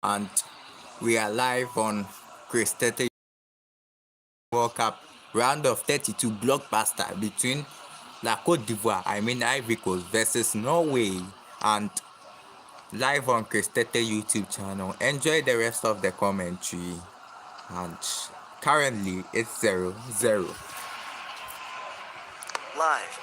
and we are live on Chris Tetteh World Cup round of 32 blockbuster between La Côte d'Ivoire, Ivory Coast versus Norway, and live on Chris Tetteh YouTube channel. Enjoy the rest of the commentary, and currently it's 0-0. Live.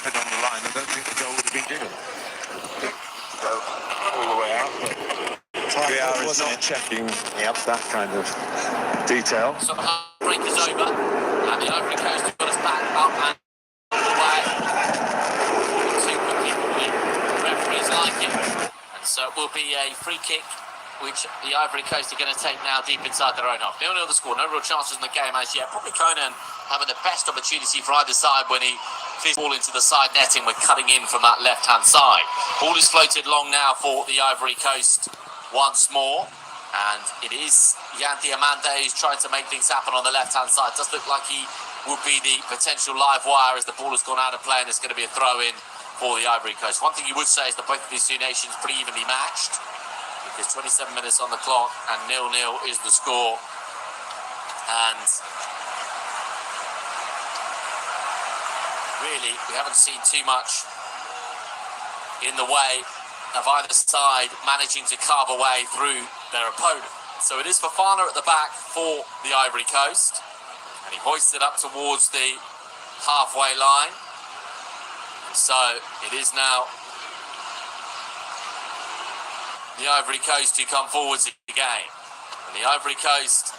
On the line, I don't think the goal would have been given. So, all the way out, but VAR is not checking that kind of detail. So the break is over, and the Ivory Coast have got us back up and away. Too quickly, the referees like it, and so it will be a free kick, which the Ivory Coast are going to take now deep inside their own half. 0-0 the score, no real chances in the game as yet. Probably Conan having the best opportunity for either side when he fizzed the ball into the side netting. We're cutting in from that left-hand side. Ball is floated long now for the Ivory Coast once more. And it is Yan Diamande who's trying to make things happen on the left-hand side. Does look like he would be the potential live wire as the ball has gone out of play and it's going to be a throw-in for the Ivory Coast. One thing you would say is that both of these two nations pretty evenly matched. There's 27 minutes on the clock and 0-0 is the score. And really, we haven't seen too much in the way of either side managing to carve a way through their opponent. So it is Fofana at the back for the Ivory Coast. And he hoists it up towards the halfway line. And so it is now the Ivory Coast who come forwards again. And the Ivory Coast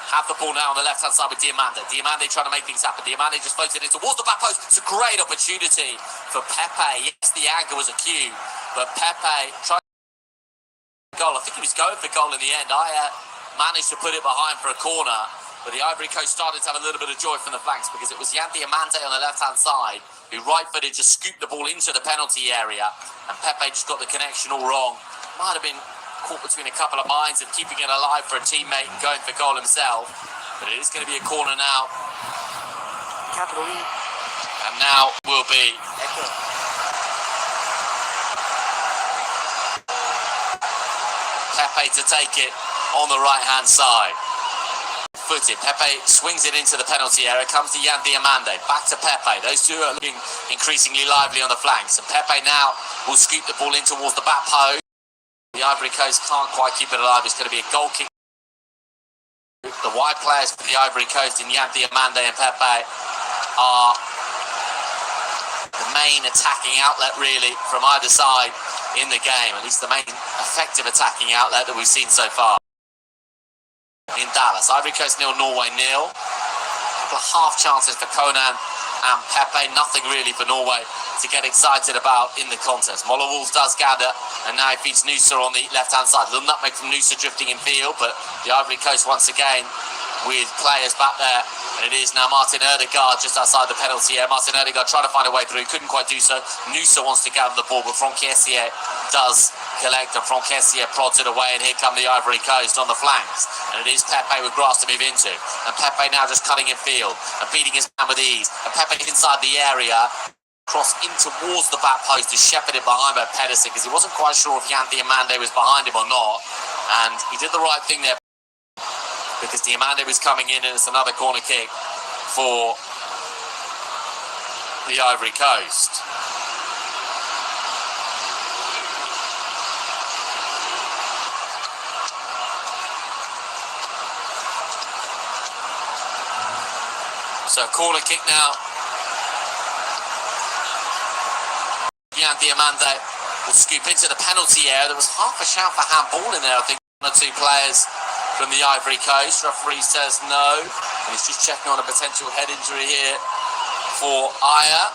have the ball now on the left-hand side with Diamande. Diamande trying to make things happen. Diamande just floats it in towards the back post. It's a great opportunity for Pepe. Yes, the angle was a cue, but Pepe tried goal. I think he was going for goal in the end. I managed to put it behind for a corner, but the Ivory Coast started to have a little bit of joy from the flanks because it was Yan Diamande on the left-hand side who right-footed just scooped the ball into the penalty area, and Pepe just got the connection all wrong. Might have been caught between a couple of minds of keeping it alive for a teammate and going for goal himself, but it is going to be a corner now. And now will be Pepe to take it on the right-hand side. Footed. Pepe swings it into the penalty area. Comes to Yan Diamande. Back to Pepe. Those two are looking increasingly lively on the flanks. And Pepe now will scoop the ball in towards the back post. The Ivory Coast can't quite keep it alive. It's going to be a goal kick. The wide players for the Ivory Coast in Yan Diamande and Pepe are the main attacking outlet really from either side in the game. At least the main effective attacking outlet that we've seen so far. In Dallas, Ivory Coast 0, Norway 0. A couple of half chances for Conan and Pepe. Nothing really for Norway to get excited about in the contest. Moller Wolf does gather, and now he feeds Noosa on the left-hand side. A little nutmeg from Noosa drifting in field, but the Ivory Coast once again with players back there. And it is now Martin Ødegaard just outside the penalty area. Martin Ødegaard trying to find a way through, couldn't quite do so. Nusa wants to gather the ball, but Francaise does collect, and Francaise prods it away, and here come the Ivory Coast on the flanks. And it is Tetteh with grass to move into. And Tetteh now just cutting in field and beating his man with ease. And Tetteh inside the area, cross in towards the back post, is shepherded behind by Pedersen, because he wasn't quite sure if Jan Diomande was behind him or not. And he did the right thing there, because Diomande was coming in, and it's another corner kick for the Ivory Coast. So corner kick now. Jan Diomande will scoop into the penalty area. There was half a shout for handball in there, I think, one or two players from the Ivory Coast. Referee says no, and he's just checking on a potential head injury here for Aya.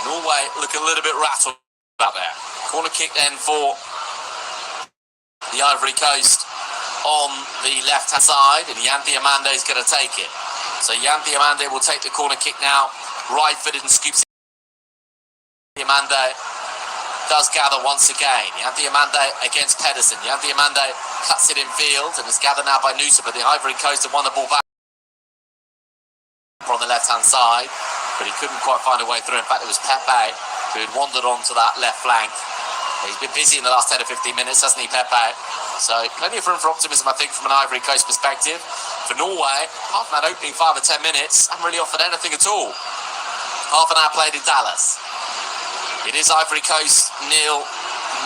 Norway look a little bit rattled up there. Corner kick then for the Ivory Coast on the left-hand side, and Jan Diomande is going to take it. So Jan Diomande will take the corner kick now, right-footed, and scoops it. Diomande does gather once again. Jan Diomande against Pedersen. Jan Diomande cuts it in field and is gathered now by Nusa, but the Ivory Coast have won the ball back on the left-hand side, but he couldn't quite find a way through. In fact, it was Tetteh who had wandered onto that left flank. He's been busy in the last 10 or 15 minutes, hasn't he, Tetteh? So plenty of room for optimism, I think, from an Ivory Coast perspective. For Norway, apart from that opening 5 or 10 minutes, haven't really offered anything at all. Half an hour played in Dallas. It is Ivory Coast 0,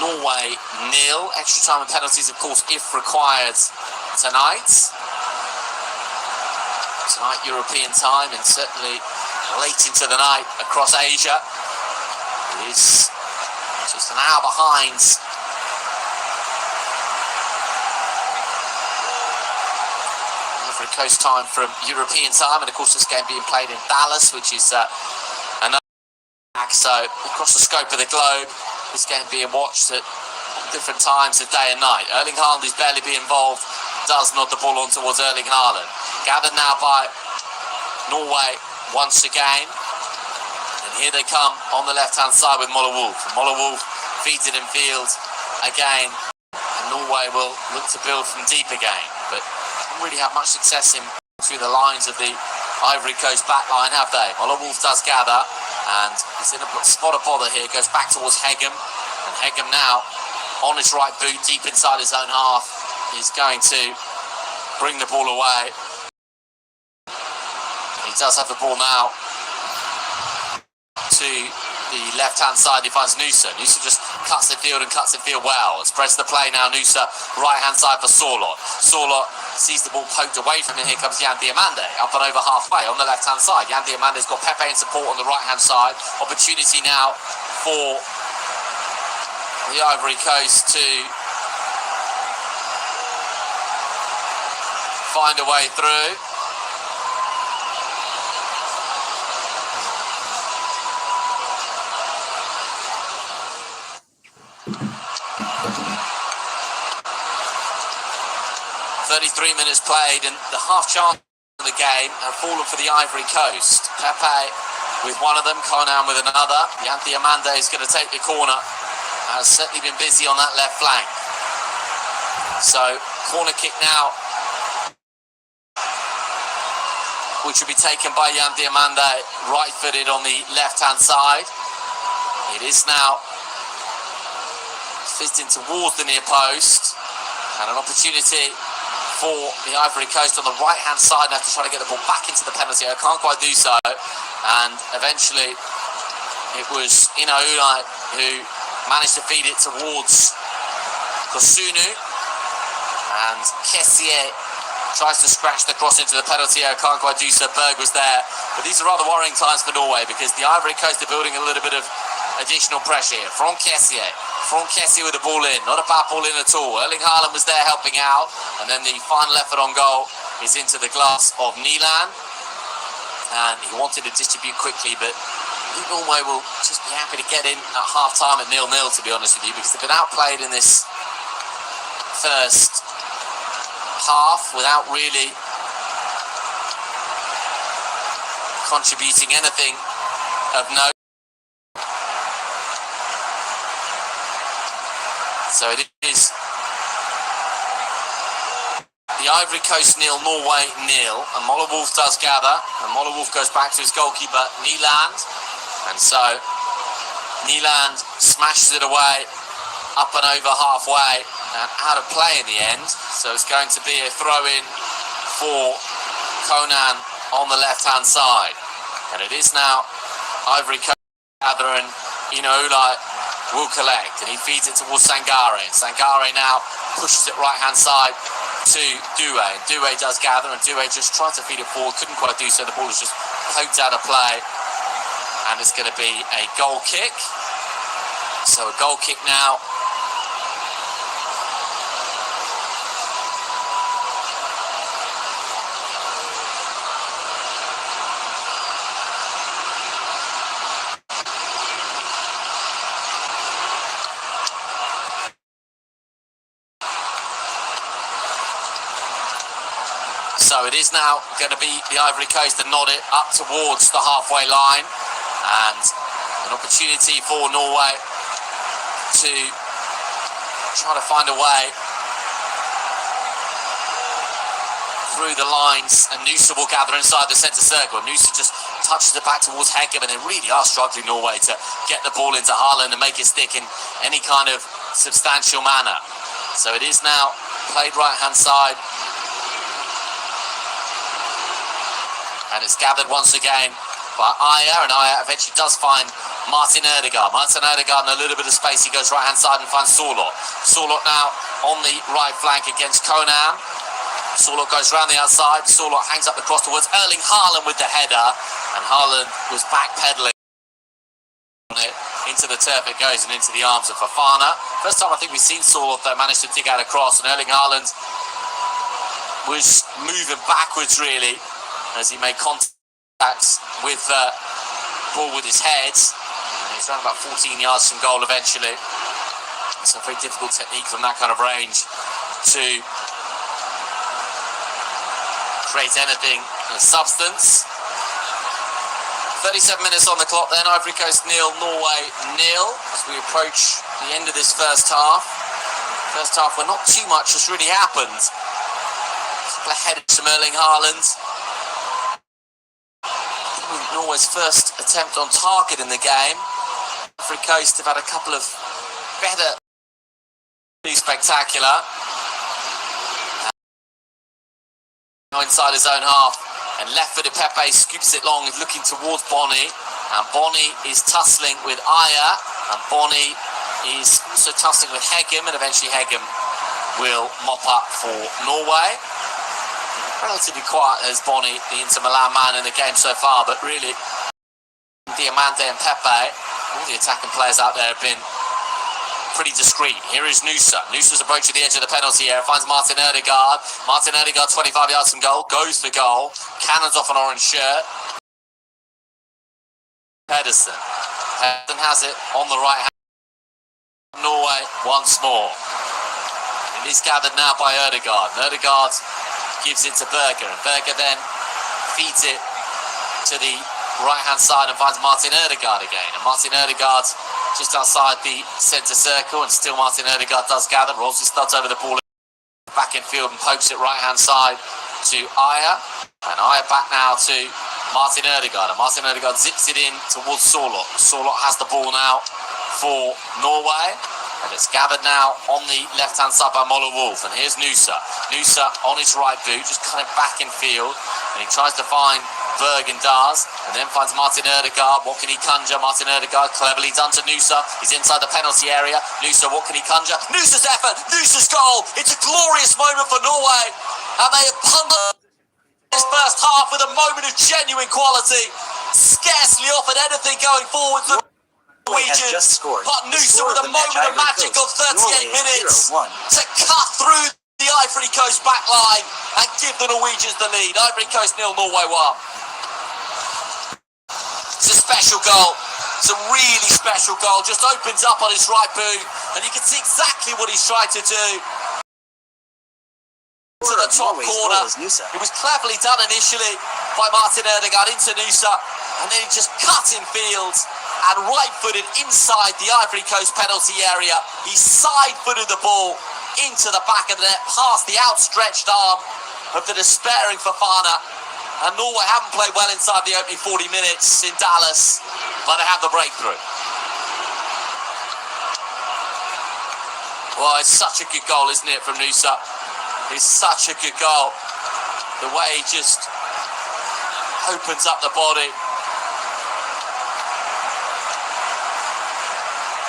Norway 0. Extra time and penalties, of course, if required tonight. Tonight, European time, and certainly late into the night across Asia. It is just an hour behind Ivory Coast time from European time, and of course this game being played in Dallas, which is another. So across the scope of the globe, this game being watched at different times of day and night. Erling Haaland is barely being involved, does nod the ball on towards Erling Haaland. Gathered now by Norway once again. And here they come on the left-hand side with Moller Wolf. Moller Wolf feeds it in field again. And Norway will look to build from deep again. But don't really have much success in through the lines of the Ivory Coast back line, have they? Moller Wolf does gather. And he's in a spot of bother here. Goes back towards Hegem. And Hegem now on his right boot, deep inside his own half, is going to bring the ball away. He does have the ball now to the left-hand side. He finds Nusa. Nusa just cuts the field and cuts the field well. Spreads the play now. Nusa, right-hand side for Sorloth. Sorloth sees the ball poked away from him. Here comes Jan Diomande, up and over halfway on the left-hand side. Jan Diomande's got Pepe in support on the right-hand side. Opportunity now for the Ivory Coast to find a way through. .33 minutes played, and the half chance of the game have fallen for the Ivory Coast. Pepe with one of them, Conan with another. Jan Diomande is going to take the corner. Has certainly been busy on that left flank. So, corner kick now, which will be taken by Jan Diomande, right-footed on the left-hand side. It is now fizzed in towards the near post, and an opportunity for the Ivory Coast on the right-hand side now to try to get the ball back into the penalty area. Can't quite do so, and eventually it was Inaulai who managed to feed it towards Kosunu, and Kessier tries to scratch the cross into the penalty area. Can't quite do so. Berg was there, but these are rather worrying times for Norway, because the Ivory Coast are building a little bit of additional pressure here. From Kessier with the ball in, not a bad ball in at all. Erling Haaland was there helping out, and then the final effort on goal is into the glass of Nilan, and he wanted to distribute quickly, but I think Norway will just be happy to get in at half-time at 0-0, to be honest with you, because they've been outplayed in this first half without really contributing anything of note. So it is the Ivory Coast 0, Norway 0, and Mollewolf does gather, and Mollewolf goes back to his goalkeeper Nyland, and so Nyland smashes it away up and over halfway and out of play in the end. So it's going to be a throw-in for Conan on the left-hand side, and it is now Ivory Coast gather, and Inoula will collect, and he feeds it towards Sangare, and Sangare now pushes it right-hand side to Doué, and Doué does gather, and Doué just tried to feed it forward, couldn't quite do so. The ball is just poked out of play, and it's going to be a goal kick. So a goal kick now. So it is now going to be the Ivory Coast to nod it up towards the halfway line, and an opportunity for Norway to try to find a way through the lines, and Noosa will gather inside the centre circle. Noosa just touches it back towards Hegem, and they really are struggling, Norway, to get the ball into Haaland and make it stick in any kind of substantial manner. So it is now played right-hand side, and it's gathered once again by Aya, and Aya eventually does find Martin Ødegaard. Martin Ødegaard in a little bit of space, he goes right-hand side and finds Sorloth. Sorloth now on the right flank against Conan. Sorloth goes round the outside, Sorloth hangs up the cross towards Erling Haaland with the header, and Haaland was backpedaling on it. Into the turf it goes, and into the arms of Fofana. First time I think we've seen Sorloth manage to dig out a cross, and Erling Haaland was moving backwards really, as he made contacts with the ball with his head. And he's around about 14 yards from goal eventually. It's a very difficult technique from that kind of range to create anything of substance. 37 minutes on the clock then, Ivory Coast 0, Norway 0, as we approach the end of this first half. First half where not too much has really happened. A couple of headers from Erling Haaland. Norway's first attempt on target in the game. Ivory Coast have had a couple of better, spectacular. Inside his own half, and left-footed Pepe scoops it long, looking towards Bonny, and Bonny is tussling with Aya, and Bonny is also tussling with Hegem, and eventually Hegem will mop up for Norway. Relatively quiet as Bonny, the Inter Milan man in the game so far, but really Diamante and Pepe, all the attacking players out there have been pretty discreet. Here is Noosa. Noosa's approaching the edge of the penalty area, finds Martin Ødegaard. Martin Ødegaard, 25 yards from goal, goes for goal, cannons off an orange shirt. Pedersen has it on the right hand. Norway once more. It is gathered now by Ødegaard. Ødegaard gives it to Berger, and Berger then feeds it to the right-hand side and finds Martin Ødegaard again. And Martin Ødegaard just outside the centre circle, and still Martin Ødegaard does gather, rolls his studs over the ball back in field and pokes it right-hand side to Aya. And Aya back now to Martin Ødegaard, and Martin Ødegaard zips it in towards Sorloth. Sorloth has the ball now for Norway. And it's gathered now on the left-hand side by Mollewolf. And here's Noosa. Noosa on his right boot, just kind of back in field. And he tries to find Bergen does, and then finds Martin Ødegaard. What can he conjure? Martin Ødegaard, cleverly done to Noosa. He's inside the penalty area. Noosa, what can he conjure? Noosa's effort! Noosa's goal! It's a glorious moment for Norway. And they have punted this first half with a moment of genuine quality. Scarcely offered anything going forward to Norwegians, but Noosa with a moment of magic of 38 minutes to cut through the Ivory Coast back line and give the Norwegians the lead. Ivory Coast 0, Norway 1. It's a special goal. It's a really special goal. Just opens up on his right boot, and you can see exactly what he's trying to do. to the top corner. It was cleverly done initially by Martin Ødegaard into Nusa, and then he just cut in field and right-footed inside the Ivory Coast penalty area. He side-footed the ball into the back of the net, past the outstretched arm of the despairing Fofana. And Norway haven't played well inside the opening 40 minutes in Dallas, but they have the breakthrough. Well, it's such a good goal, isn't it, from Nusa? It's such a good goal. The way he just opens up the body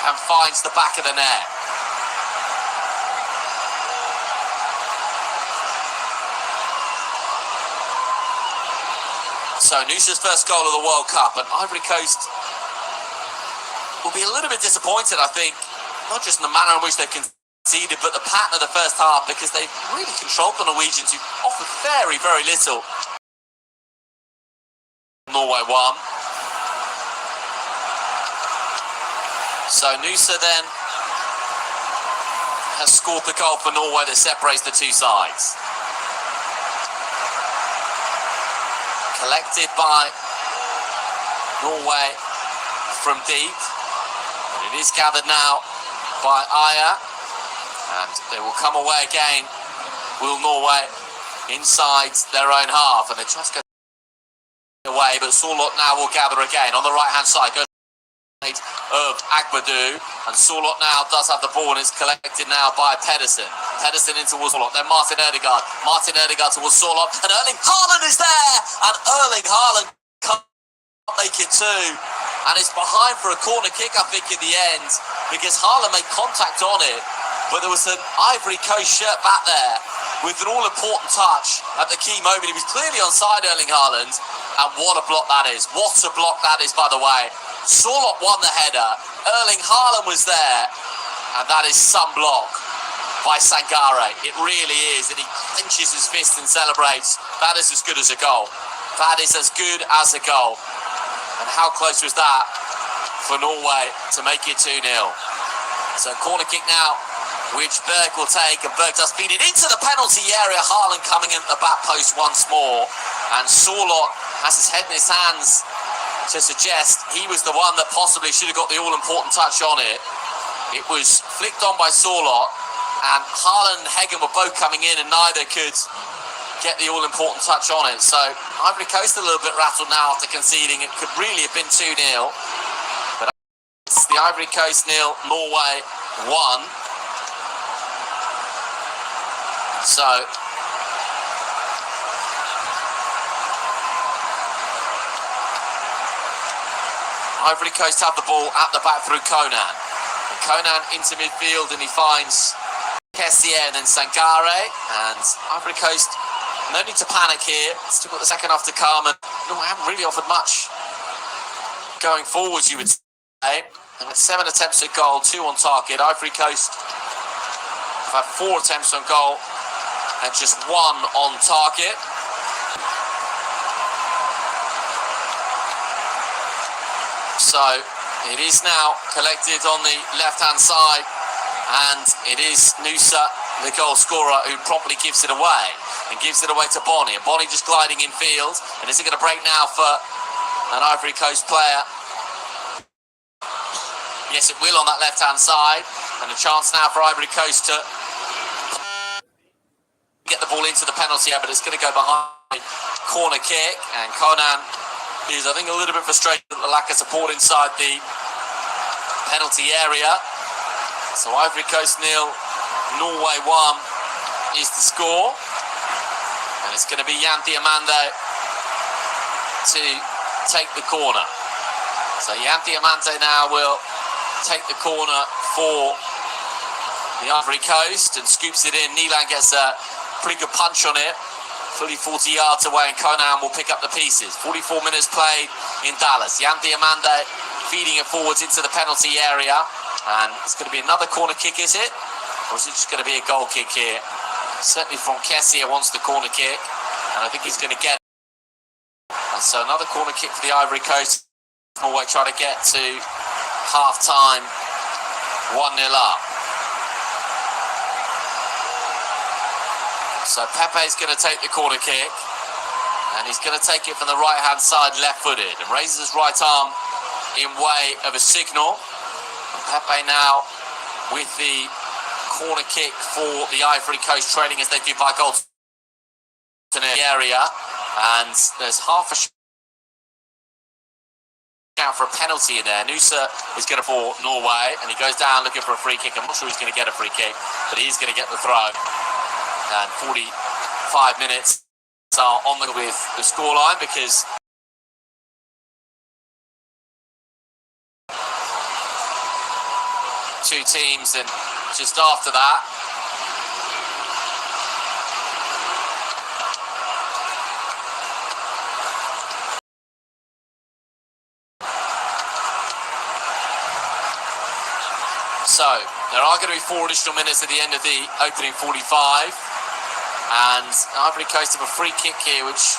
and finds the back of the net. So Nusa's first goal of the World Cup, and Ivory Coast will be a little bit disappointed, I think, not just in the manner in which they've conceded, but the pattern of the first half, because they've really controlled the Norwegians, who offered very, very little. Norway won. So Nusa then has scored the goal for Norway that separates the two sides. Collected by Norway from deep, and it is gathered now by Aya, and they will come away again, will Norway, inside their own half, and they just go away, but Sorloth now will gather again on the right hand side, goes of Agbadou, and Sorloth now does have the ball, and it's collected now by Pedersen into Sorloth, then Martin Ødegaard towards Sorloth, and Erling Haaland is there, and Erling Haaland can't make it too, and it's behind for a corner kick, I think, in the end, because Haaland made contact on it, but there was an Ivory Coast shirt back there with an all-important touch at the key moment. He was clearly onside, Erling Haaland, and what a block that is. What a block that is, by the way. Sorloth won the header, Erling Haaland was there, and that is some block by Sangare. It really is, and he clenches his fist and celebrates. That is as good as a goal. That is as good as a goal. And how close was that for Norway to make it 2-0? So corner kick now, which Berg will take, and Berg does feed it into the penalty area. Haaland coming in at the back post once more, and Sorloth has his head in his hands to suggest he was the one that possibly should have got the all-important touch on it. It was flicked on by Sorloth, and Haaland and Heggen were both coming in, and neither could get the all-important touch on it. So Ivory Coast a little bit rattled now after conceding. It could really have been 2-0, but it's the Ivory Coast 0, Norway 1. So Ivory Coast have the ball at the back through Conan. And Conan into midfield, and he finds Kessier and then Sangare. And Ivory Coast, no need to panic here. Still got the second half to come, and no, I haven't really offered much going forwards, you would say. And with 7 attempts at goal, 2 on target. Ivory Coast have had 4 attempts on goal and just 1 on target. So it is now collected on the left-hand side, and it is Nusa, the goal scorer, who promptly gives it away, and gives it away to Bonny. And Bonny just gliding in field, and is it going to break now for an Ivory Coast player? Yes, it will on that left-hand side, and a chance now for Ivory Coast to get the ball into the penalty area, but it's going to go behind corner kick, and Conan is, I think, a little bit frustrated at the lack of support inside the penalty area. So Ivory Coast 0, Norway 1 is the score, and it's going to be Jan Diamande to take the corner. So Jan Diamande now will take the corner for the Ivory Coast and scoops it in. Nilan gets a pretty good punch on it, fully 40 yards away, and Conan will pick up the pieces. 44 minutes played in Dallas. Jan Diamande feeding it forwards into the penalty area, and it's going to be another corner kick, is it? Or is it just going to be a goal kick here? Certainly from Kessier wants the corner kick, and I think he's going to get it. And so another corner kick for the Ivory Coast. Norway try to get to half-time 1-0 up. So Pepe's going to take the corner kick, and he's going to take it from the right-hand side, left-footed, and raises his right arm in way of a signal. And Pepe now with the corner kick for the Ivory Coast, trailing as they do by goal to the area, and there's half a count for a penalty in there. Nusa is going to for Norway, and he goes down looking for a free kick. I'm not sure he's going to get a free kick, but he's going to get the throw. And 45 minutes are on with the scoreline, because two teams, and just after that so there are going to be 4 additional minutes at the end of the opening 45, and Ivory Coast have a free kick here, which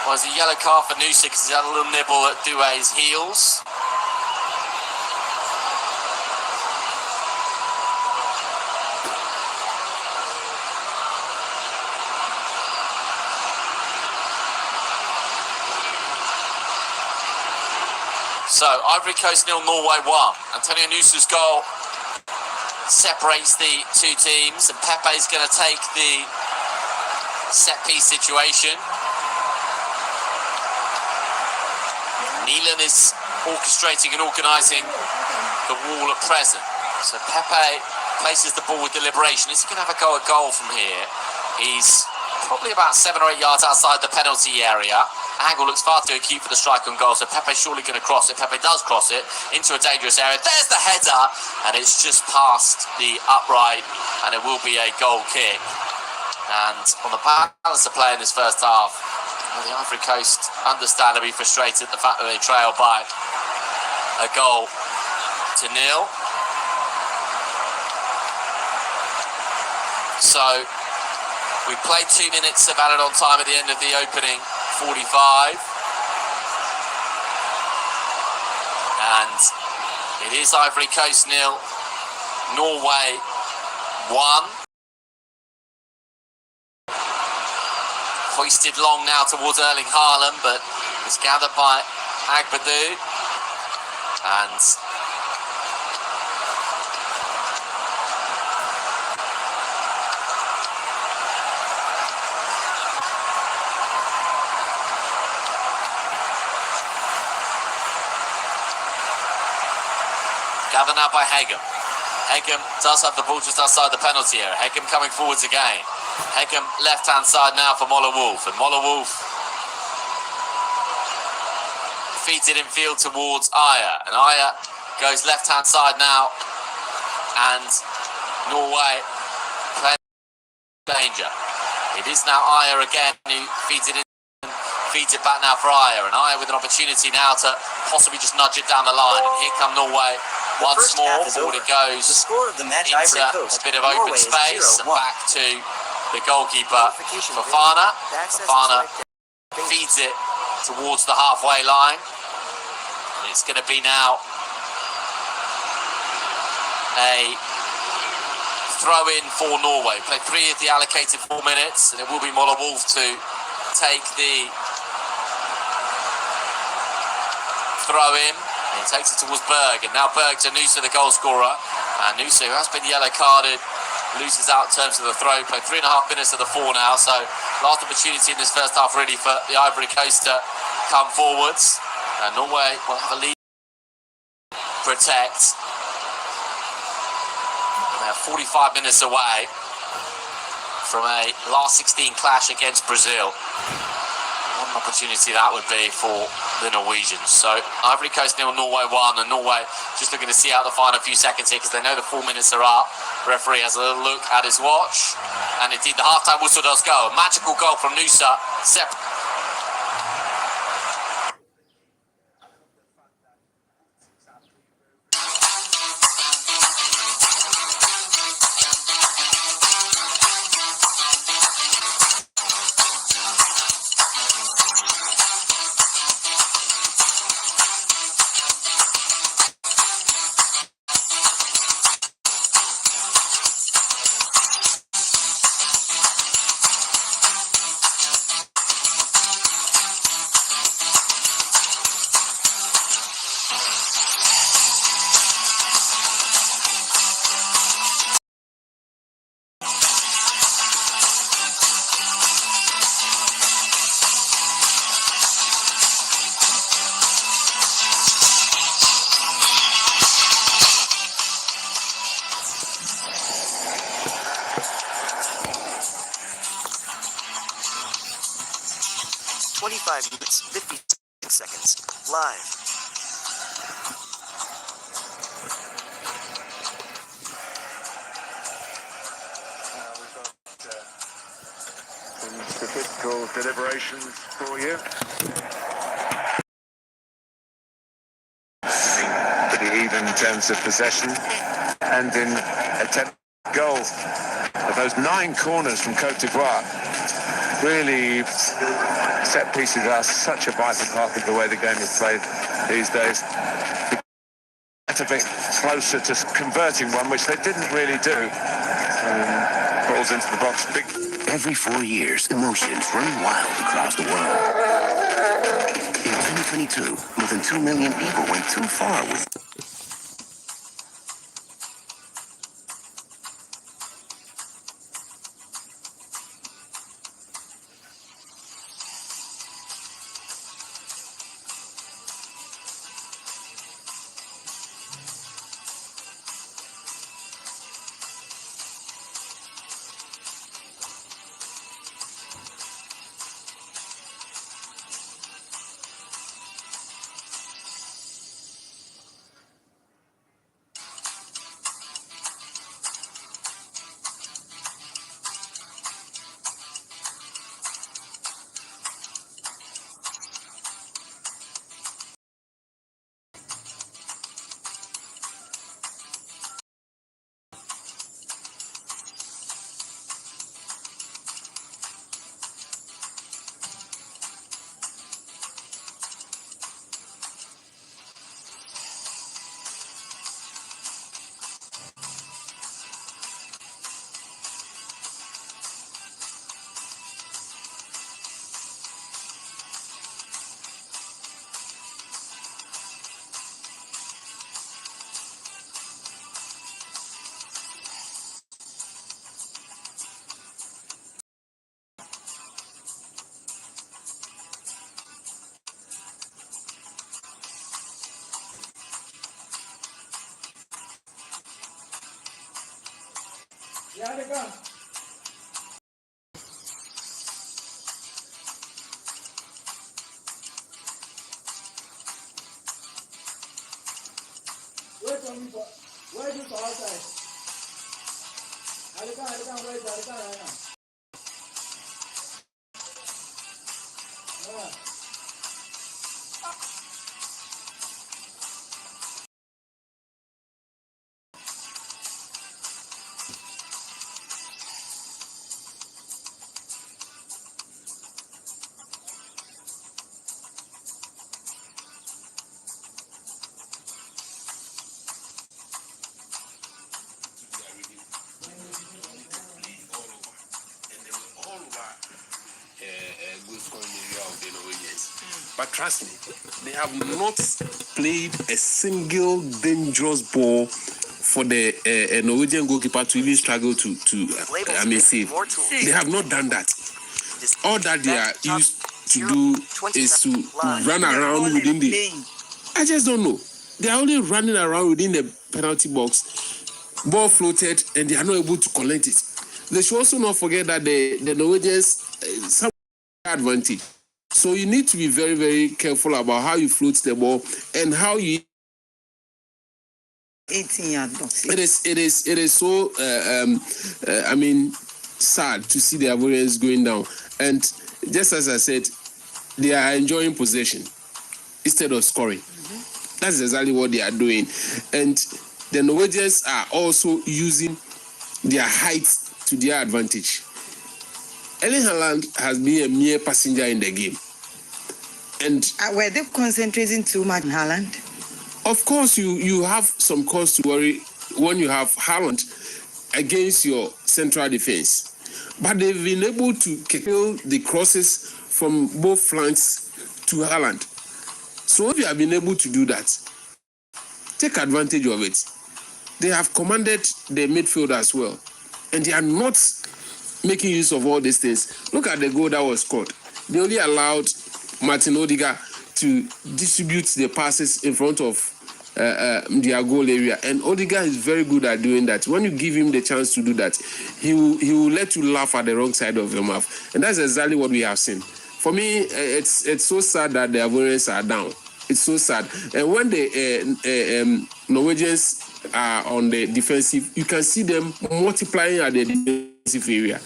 was a yellow card for Nusa because he had a little nibble at Doué's heels. So, Ivory Coast 0, Norway 1. Antonio Nusa's goal separates the two teams, and Pepe's going to take the set-piece situation. Neelan is orchestrating and organising the wall at present. So Pepe places the ball with deliberation. Is he going to have a go at goal from here? He's probably about 7 or 8 yards outside the penalty area. Angle looks far too acute for the strike on goal, so Pepe's surely going to cross it. Pepe does cross it into a dangerous area. There's the header, and it's just past the upright, and it will be a goal kick. And on the balance of play in this first half, the Ivory Coast understandably frustrated at the fact that they trail by a goal to nil. So we played 2 minutes of added on time at the end of the opening 45, and it is Ivory Coast 0, Norway 1. Hoisted long now towards Erling Haaland, but it's gathered by Agbadou, and gathered now by Hegem. Hegem does have the ball just outside the penalty area. Hegem coming forwards again. Hegem left-hand side now for Moller Wolf, and Moller Wolf feeds it in field towards Ayer, and Ayer goes left-hand side now, and Norway playing danger. It is now Ayer again who feeds it in, feeds it back now for Ayer, and Ayer with an opportunity now to possibly just nudge it down the line, and here come Norway once more. Forward it goes. The score of the match, into Ivory Coast. a bit of open Norway space, and 0-1. back to the goalkeeper, Fofana. Fofana feeds it towards the halfway line. And it's going to be now a throw-in for Norway. Play 3 of the allocated 4 minutes, and it will be Moller Wolf to take the throw-in. He takes it towards Berg, and now Berg to Nusa, the goal scorer. And Nusa, who has been yellow carded, loses out in terms of the throw. Play 3.5 minutes of the 4 now, so last opportunity in this first half really for the Ivory Coast to come forwards. And Norway will have a lead. Protect. And they're 45 minutes away from a last 16 clash against Brazil. What an opportunity that would be for the Norwegians. So Ivory Coast 0, Norway 1, and Norway just looking to see out the final few seconds here because they know the 4 minutes are up. The referee has a little look at his watch, and indeed the half-time whistle does go. A magical goal from Nusa. 25 minutes, 56 seconds. Live. Some statistical deliberations for you. Pretty even in terms of possession and in attempt goals. But those 9 corners from Côte d'Ivoire, really set pieces are such a vital part of the way the game is played these days. Get a bit closer to converting one, which they didn't really do. Balls into the box. Big. Every 4 years, emotions run wild across the world. In 2022, more than 2 million people went too far with good scoring area of the Norwegians. But trust me, they have not played a single dangerous ball for the Norwegian goalkeeper to even struggle to save. They have not done that. All that they are used to do is to run around within the... I just don't know. They are only running around within the penalty box. Ball floated and they are not able to collect it. They should also not forget that the Norwegians some advantage. So you need to be very, very careful about how you float the ball and how you. 18 yards. It is so sad to see the Ivorians going down. And just as I said, they are enjoying possession instead of scoring. Mm-hmm. That's exactly what they are doing. And the Norwegians are also using their height to their advantage. Erling Haaland has been a mere passenger in the game. And were they concentrating too much on Haaland? Of course, you have some cause to worry when you have Haaland against your central defense. But they've been able to kill the crosses from both flanks to Haaland. So if you have been able to do that, take advantage of it. They have commanded the midfield as well. And they are not making use of all these things. Look at the goal that was scored. They only allowed Martin Odegaard to distribute the passes in front of their goal area. And Odegaard is very good at doing that. When you give him the chance to do that, he will let you laugh at the wrong side of your mouth. And that's exactly what we have seen. for me, it's so sad that the Ivorians are down. It's so sad. And when the Norwegians are on the defensive, you can see them multiplying at the defensive area.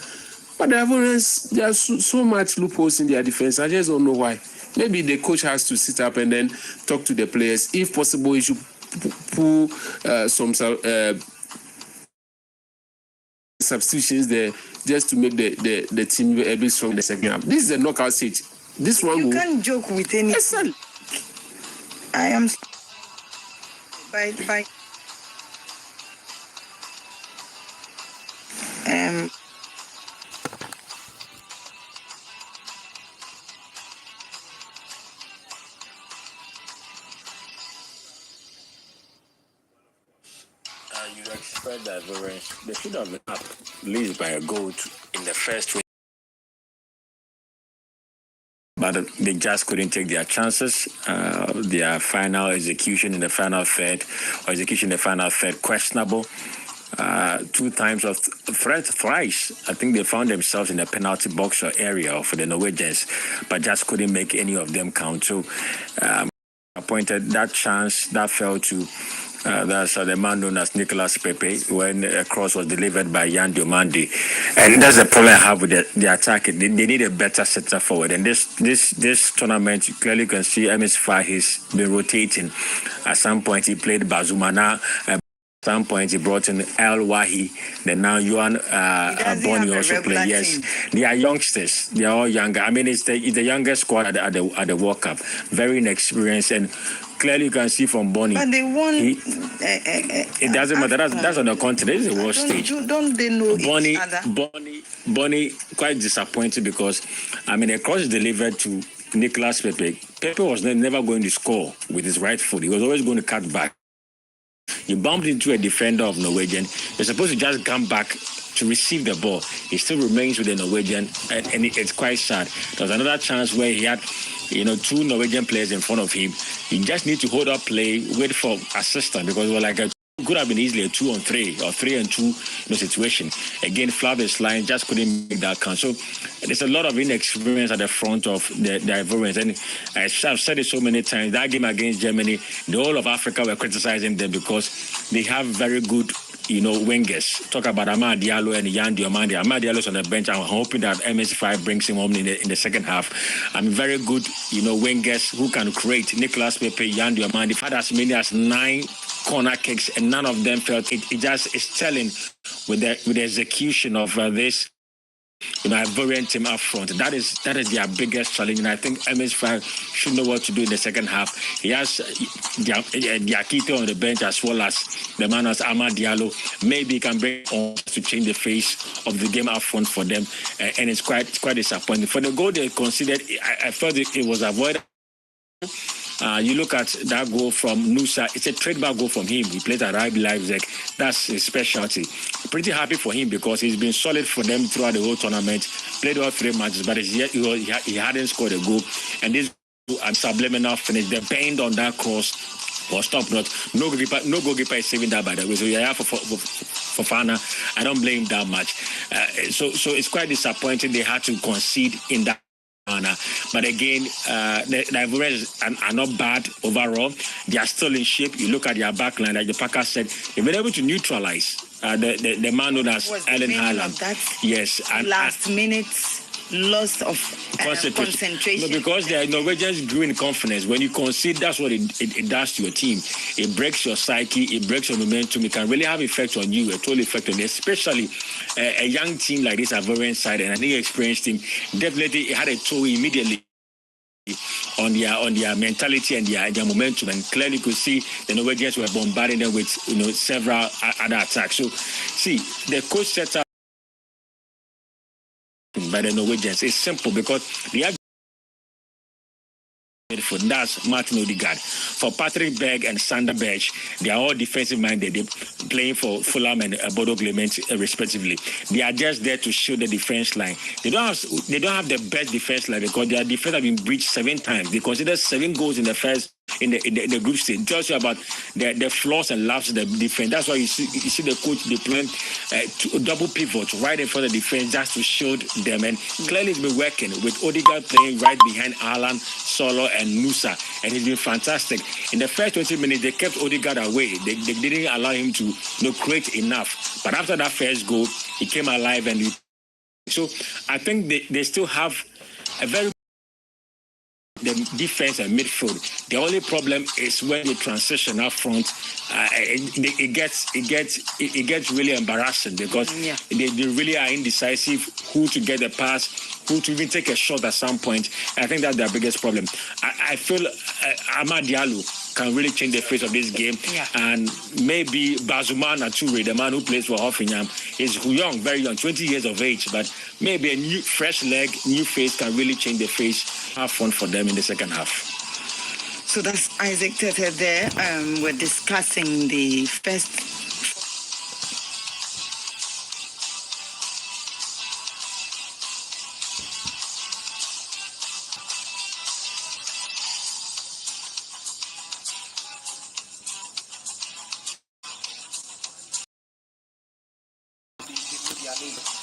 But the Ivorians, there's so much loopholes in their defense. I just don't know why. Maybe the coach has to sit up and then talk to the players. If possible, he should pull some substitutions there just to make the team a bit strong in the second half. This is a knockout stage. This one You can't joke with any. Yes, sir. I am. By. You'd expect that they should have been up at least by a goal in the first week. But they just couldn't take their chances. Their final execution in the final third, questionable. 2 times of thrice. I think they found themselves in the penalty box or area for the Norwegians, but just couldn't make any of them count. So, appointed that chance that fell to that's the man known as Nicolas Pepe when a cross was delivered by Yan Diomande. And that's the problem I have with the attack. They need a better center forward. And this tournament, you clearly can see MS5 has been rotating. At some point, he played Bazumana. At some point, he brought in El Wahi. Then now Yuan Boni also playing. Yes, they are youngsters. They are all younger. I mean, it's the youngest squad at the World Cup. Very inexperienced and clearly you can see from Bonnie. But they won. It doesn't matter. That's on the continent. This is the world stage. Don't they know Bonnie, each other? Bonnie, quite disappointed because, I mean, the cross is delivered to Nicolas Pepe. Pepe was never going to score with his right foot. He was always going to cut back. You bumped into a defender of Norwegian. You're supposed to just come back to receive the ball. He still remains with the Norwegian, and it's quite sad. There was another chance where he had, 2 Norwegian players in front of him. He just need to hold up play, wait for assistance, because it was like could have been easily a 2-on-3 or 3-and-2 situation. Again, Flavius line just couldn't make that count. So there's a lot of inexperience at the front of the Ivorians. And I've said it so many times, that game against Germany, the whole of Africa were criticizing them because they have very good wingers. Talk about Amad Diallo and Yan Diomande. Amad Diallo's on the bench. I'm hoping that MS5 brings him home in the second half. I'm very good, wingers who can create. Nicolas Pepe, Yan Diomande. They've had as many as 9 corner kicks and none of them felt it. It just is telling with the execution of this Ivorian team up front. That is their biggest challenge, and I think MS5 should know what to do in the second half. He has Diakite on the bench as well as the man as Amad Diallo. Maybe he can bring on to change the face of the game up front for them, and it's quite disappointing. For the goal they considered, I felt it was avoided. You look at that goal from Nusa, it's a trademark goal from him. He plays at RB Leipzig. That's his specialty. Pretty happy for him because he's been solid for them throughout the whole tournament. Played all 3 matches, but he hadn't scored a goal. And this subliminal finish, the bend on that cross was top-notch. No goalkeeper is saving that, by the way. So yeah, for Fana, I don't blame that much. So it's quite disappointing they had to concede in that. But again, the Ivorians are not bad overall. They are still in shape. You look at their backline, like the Packer said, they've been able to neutralize the man known as Erling Haaland. Yes, and last minute loss of concentration. No, because the Norwegians grew in confidence. When you concede, that's what it does to your team. It breaks your psyche, it breaks your momentum. It can really have effect on you, a total effect on you, especially a young team like this Ivorian side and an inexperienced team. Definitely, it had a toll immediately on their mentality and their momentum, and clearly could see the Norwegians were bombarding them with several other attacks. So, see, the coach set up by the Norwegians. It's simple because they have for that's Martin Odegaard. For Patrick Berg and Sander Berg, they are all defensive minded. They're playing for Fulham and Bodo Clement respectively. They are just there to show the defense line. They don't have the best defense line because their defense have been breached 7 times. They considered 7 goals in the first in the group stage. It tells you about the flaws and lapses of the defense. That's why you see the coach deploying double pivots right in front of the defense just to shield them. And clearly it's been working with Odegaard playing right behind Alan, Solo, and Nusa. And he's been fantastic. In the first 20 minutes, they kept Odegaard away. They didn't allow him to create enough. But after that first goal, he came alive. So I think they still have a very the defense and midfield. The only problem is when they transition up front, it gets really embarrassing because they really are indecisive who to get the pass, who to even take a shot at some point. I think that's their biggest problem. I feel Amad Diallo can really change the face of this game, and maybe Bazumana Toure, the man who plays for Hoffenheim, is young, very young, 20 years of age, but maybe a new fresh leg, new face can really change the face. Have fun for them in the second half. So that's Isaac Tetteh there. We're discussing the first.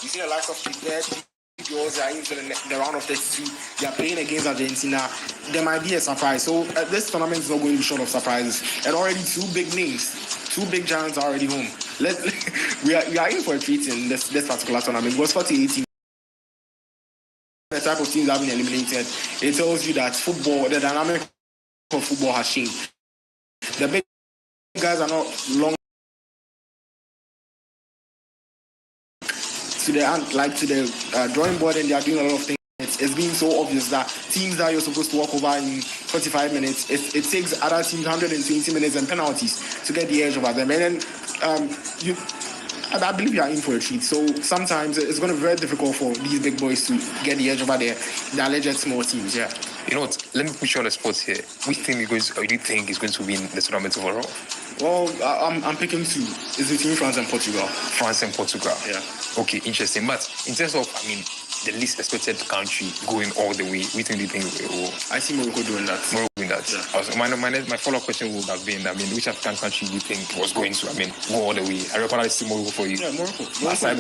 You see the likes of Tetteh. They are into the round of 32. They are playing against Argentina. There might be a surprise. So this tournament is not going to be short of surprises. And already two big names, two big giants are already home. We are in for a treat in this particular tournament. It was 40-18. The type of teams that have been eliminated. It tells you that football, the dynamic of football has changed. The big guys are not long. To the drawing board, and they are doing a lot of things. It's been so obvious that teams that you're supposed to walk over in 45 minutes, it takes other teams 120 minutes and penalties to get the edge over them. And then I believe you are in for a treat. So sometimes it's going to be very difficult for these big boys to get the edge over the alleged small teams. Yeah. You know what? Let me put you on the spot here. Which team do you think is going to win the tournament overall? Well, I'm picking two. It's between France and Portugal. France and Portugal. Yeah. Okay, interesting. But in terms of, the least expected country going all the way, which one do you think will? I see Morocco doing that. Morocco doing that. Yeah. Also, my follow-up question would have been, which African country do you think was going to, go all the way? I reckon I see Morocco for you. Yeah, Morocco. Aside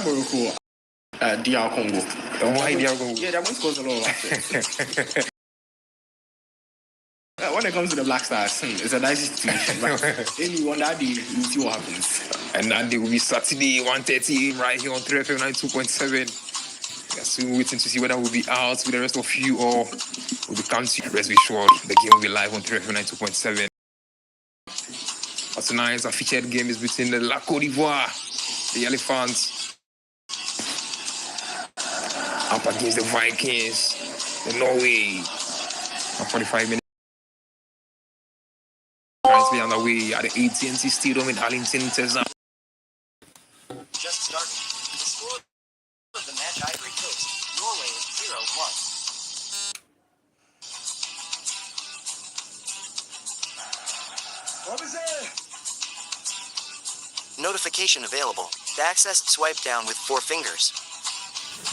Morocco, DR Congo. Why DR Congo? Yeah, they're going to cause a lot of laughter. When it comes to the Black Stars, it's a dicey situation. But anyone that day, you see what happens. And that day will be Saturday, 1:30 right here on 3FM 92.7. We are still waiting to see whether we'll be out with the rest of you or we'll be counting. Rest be sure the game will be live on 3FM 92.7. But tonight's our featured game is between the La Côte d'Ivoire, the Elephants, up against the Vikings, the Norway. 45 minutes. Currently on the way at the AT&T Stadium in Arlington, Texas. Just started. The score of the match, Ivory Coast. Norway is 0-1. What is it? Notification available. To access, swipe down with 4 fingers.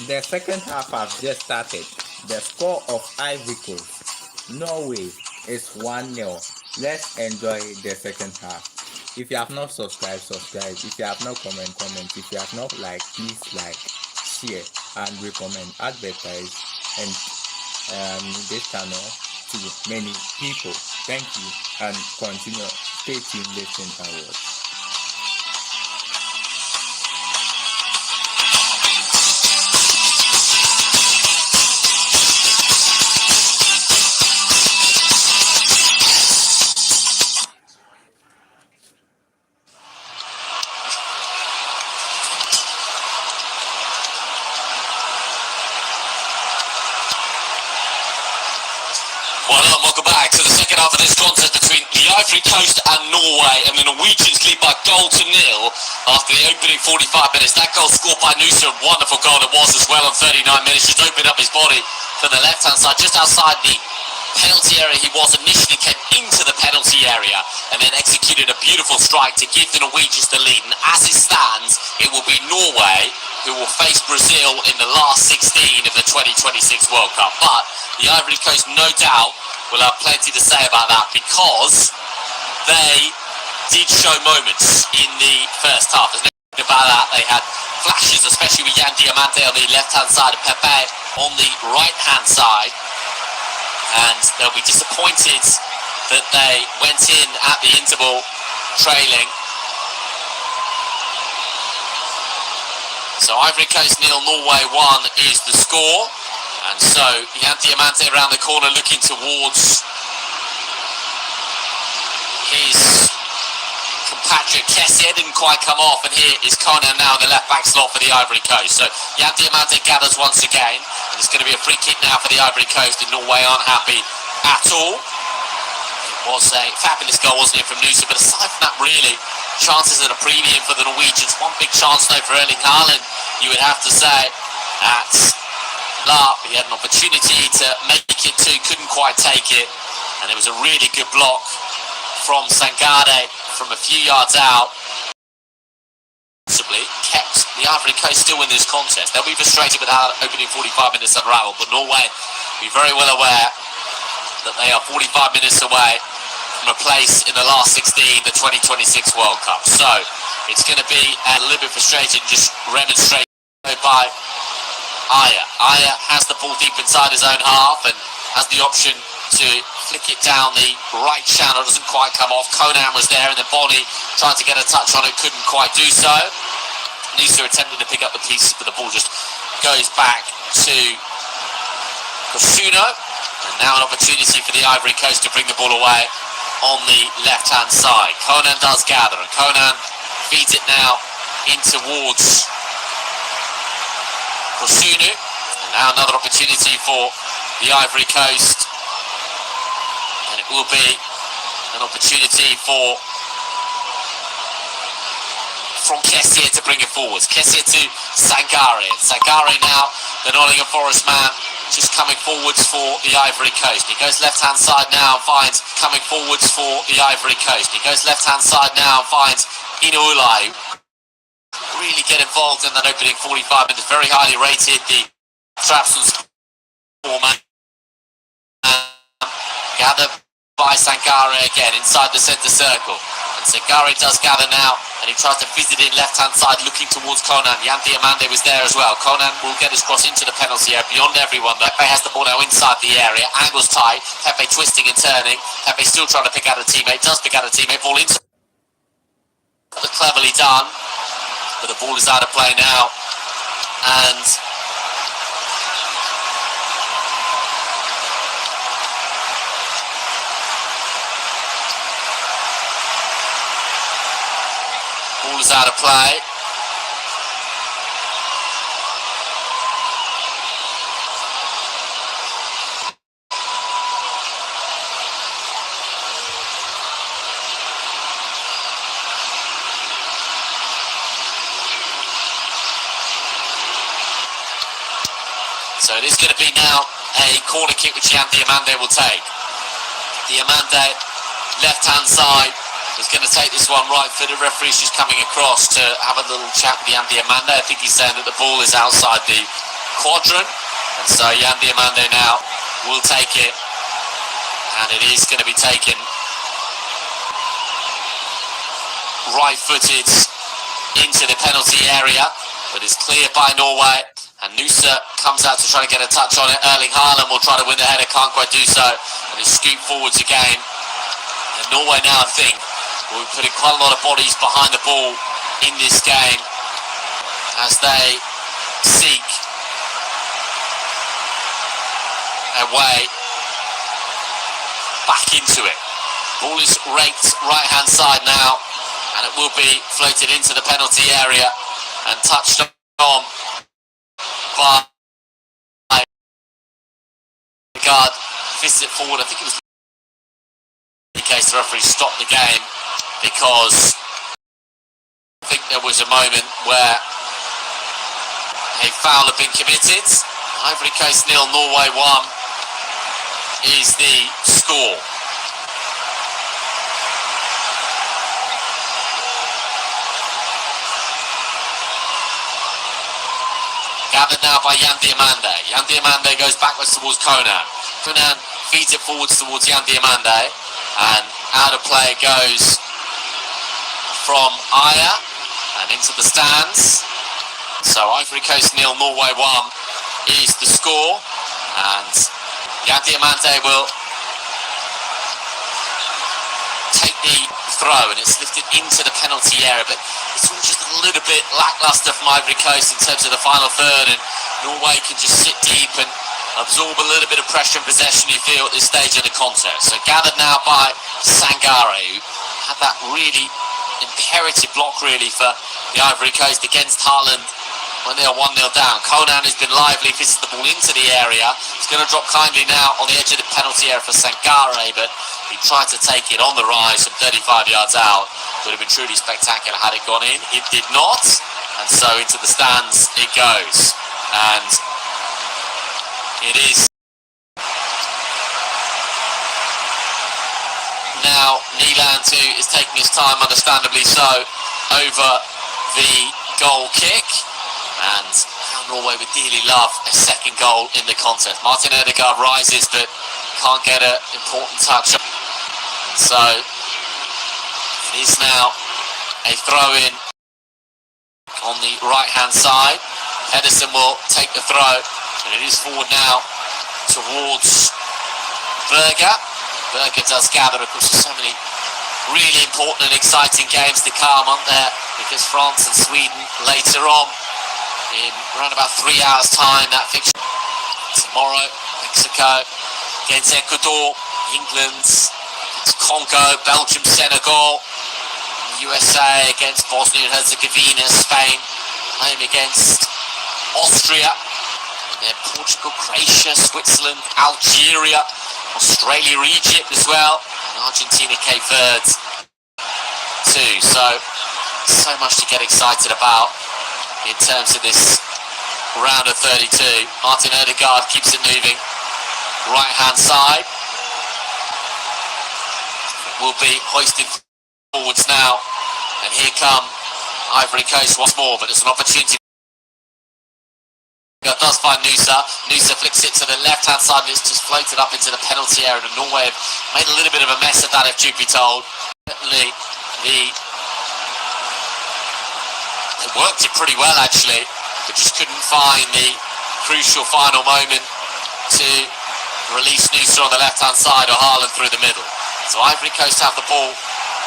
The second half has just started. The score of Ivory Coast, Norway, is 1-0. Let's enjoy the second half. If you have not subscribed, subscribe. If you have not comment. If you have not liked, please like, share, and recommend. Advertise and this channel to many people. Thank you, and continue. Stay tuned, listen, and watch. Welcome back to the second half of this contest between the Ivory Coast and Norway, and the Norwegians lead by 0-0 after the opening 45 minutes. That goal scored by Nusa, a wonderful goal it was as well on 39 minutes. Just opened up his body to the left-hand side, just outside the penalty area. He was initially came into the penalty area and then executed a beautiful strike to give the Norwegians the lead. And as it stands, it will be Norway who will face Brazil in the last 16 of the 2026 World Cup. But the Ivory Coast, no doubt, will have plenty to say about that, because they did show moments in the first half. There's no doubt about that. They had flashes, especially with Yan Diamante on the left-hand side and Pepe on the right-hand side. And they'll be disappointed that they went in at the interval trailing. So Ivory Coast 0, Norway 1 is the score. And so Yan Diamante around the corner looking towards his compatriot Tetteh. Didn't quite come off, and here is Conan now in the left back slot for the Ivory Coast. So Yan Diamante gathers once again, and it's going to be a free kick now for the Ivory Coast, and Norway aren't happy at all. It was a fabulous goal, wasn't it, from Nusa, but aside from that, really, chances at a premium for the Norwegians. One big chance though for Erling Haaland, you would have to say, at Larp. He had an opportunity to make it two, couldn't quite take it, and it was a really good block from Sangare from a few yards out. Possibly kept the Ivory Coast still in this contest. They'll be frustrated with how opening 45 minutes unraveled, but Norway will be very well aware that they are 45 minutes away from a place in the last 16, the 2026 World Cup. So it's going to be a little bit frustrating, just remonstrated by Aya. Aya has the ball deep inside his own half and has the option to flick it down the right channel. Doesn't quite come off. Conan was there, and then Bonnie tried to get a touch on it, couldn't quite do so. Nusa attempted to pick up the pieces, but the ball just goes back to Kosuno. And now an opportunity for the Ivory Coast to bring the ball away on the left-hand side. Conan does gather, and Conan feeds it now in towards Kosuno. And now another opportunity for the Ivory Coast. And it will be an opportunity from Kessié to bring it forwards. Kessié to Sangare. And Sangare now, the Nottingham Forest man, just coming forwards for the Ivory Coast. He goes left-hand side now and finds coming forwards for the Ivory Coast. He goes left-hand side now and finds Inoulai. Really get involved in that opening 45 minutes. Very highly rated. The Trabzon's format. Gathered by Sangare again inside the centre circle. And Sangare does gather now, and he tries to fizz it in left-hand side, looking towards Conan. Yan Diamante was there as well. Conan will get his cross into the penalty area, beyond everyone. Pepe has the ball now inside the area. Angles tight. Pepe twisting and turning. Pepe still trying to pick out a teammate. Does pick out a teammate. Ball into. Cleverly done. But the ball is out of play now. And ball is out of play. So it is going to be now a corner kick which Yan Diamante will take. Diamante, left-hand side, is going to take this one right for the referee's just coming across to have a little chat with Yan Diamante. I think he's saying that the ball is outside the quadrant. And so Yan Diamante now will take it. And it is going to be taken right-footed into the penalty area. But it's cleared by Norway. And Nusa comes out to try to get a touch on it. Erling Haaland will try to win the header, can't quite do so. And is scooped forwards again. And Norway now, I think, will be putting quite a lot of bodies behind the ball in this game as they seek a way back into it. Ball is raked right-hand side now, and it will be floated into the penalty area and touched on by the guard. Fists it forward. I think it was in case the referee stopped the game, because I think there was a moment where a foul had been committed. Ivory Coast 0, Norway 1 is the score. Gathered now by Yan Diamante. Yan Diamante goes backwards towards Conan. Conan feeds it forwards towards Jan Diamande, and out of play it goes from Aya and into the stands. So Ivory Coast 0, Norway 1 is the score, and Jan Diamande will take the throw, and it's lifted into the penalty area, but it's all just a little bit lackluster from Ivory Coast in terms of the final third, and Norway can just sit deep and absorb a little bit of pressure and possession, you feel, at this stage of the contest. So gathered now by Sangare, who had that really imperative block really for the Ivory Coast against Haaland when they are 1-0 down. Conan has been lively, fizzes the ball into the area. He's going to drop kindly now on the edge of the penalty area for Sangare, but he tried to take it on the rise from 35 yards out. Would have been truly spectacular had it gone in. It did not, and so into the stands it goes. And it is now Nyland who is taking his time, understandably so, over the goal kick. And how Norway would dearly love a second goal in the contest. Martin Ødegaard rises but can't get an important touch. And so it is now a throw-in on the right-hand side. Pedersen will take the throw, and it is forward now towards Berger. Berger does gather. Of course, there's so many really important and exciting games to come, aren't there? Because France and Sweden later on in around about 3 hours' time. That fixture tomorrow, Mexico against Ecuador, England against Congo, Belgium, Senegal, USA against Bosnia and Herzegovina, Spain playing against Austria, and then Portugal, Croatia, Switzerland, Algeria, Australia, Egypt as well, and Argentina, Cape Verde too. So much to get excited about in terms of this round of 32. Martin Ødegaard keeps it moving. Right hand side will be hoisted forwards now, and here come Ivory Coast once more, but there's an opportunity. Does find Nusa. Nusa flicks it to the left hand side, and it's just floated up into the penalty area, and Norway have made a little bit of a mess of that, if truth be told. Certainly they worked it pretty well actually, but just couldn't find the crucial final moment to release Nusa on the left hand side or Haaland through the middle. So Ivory Coast have the ball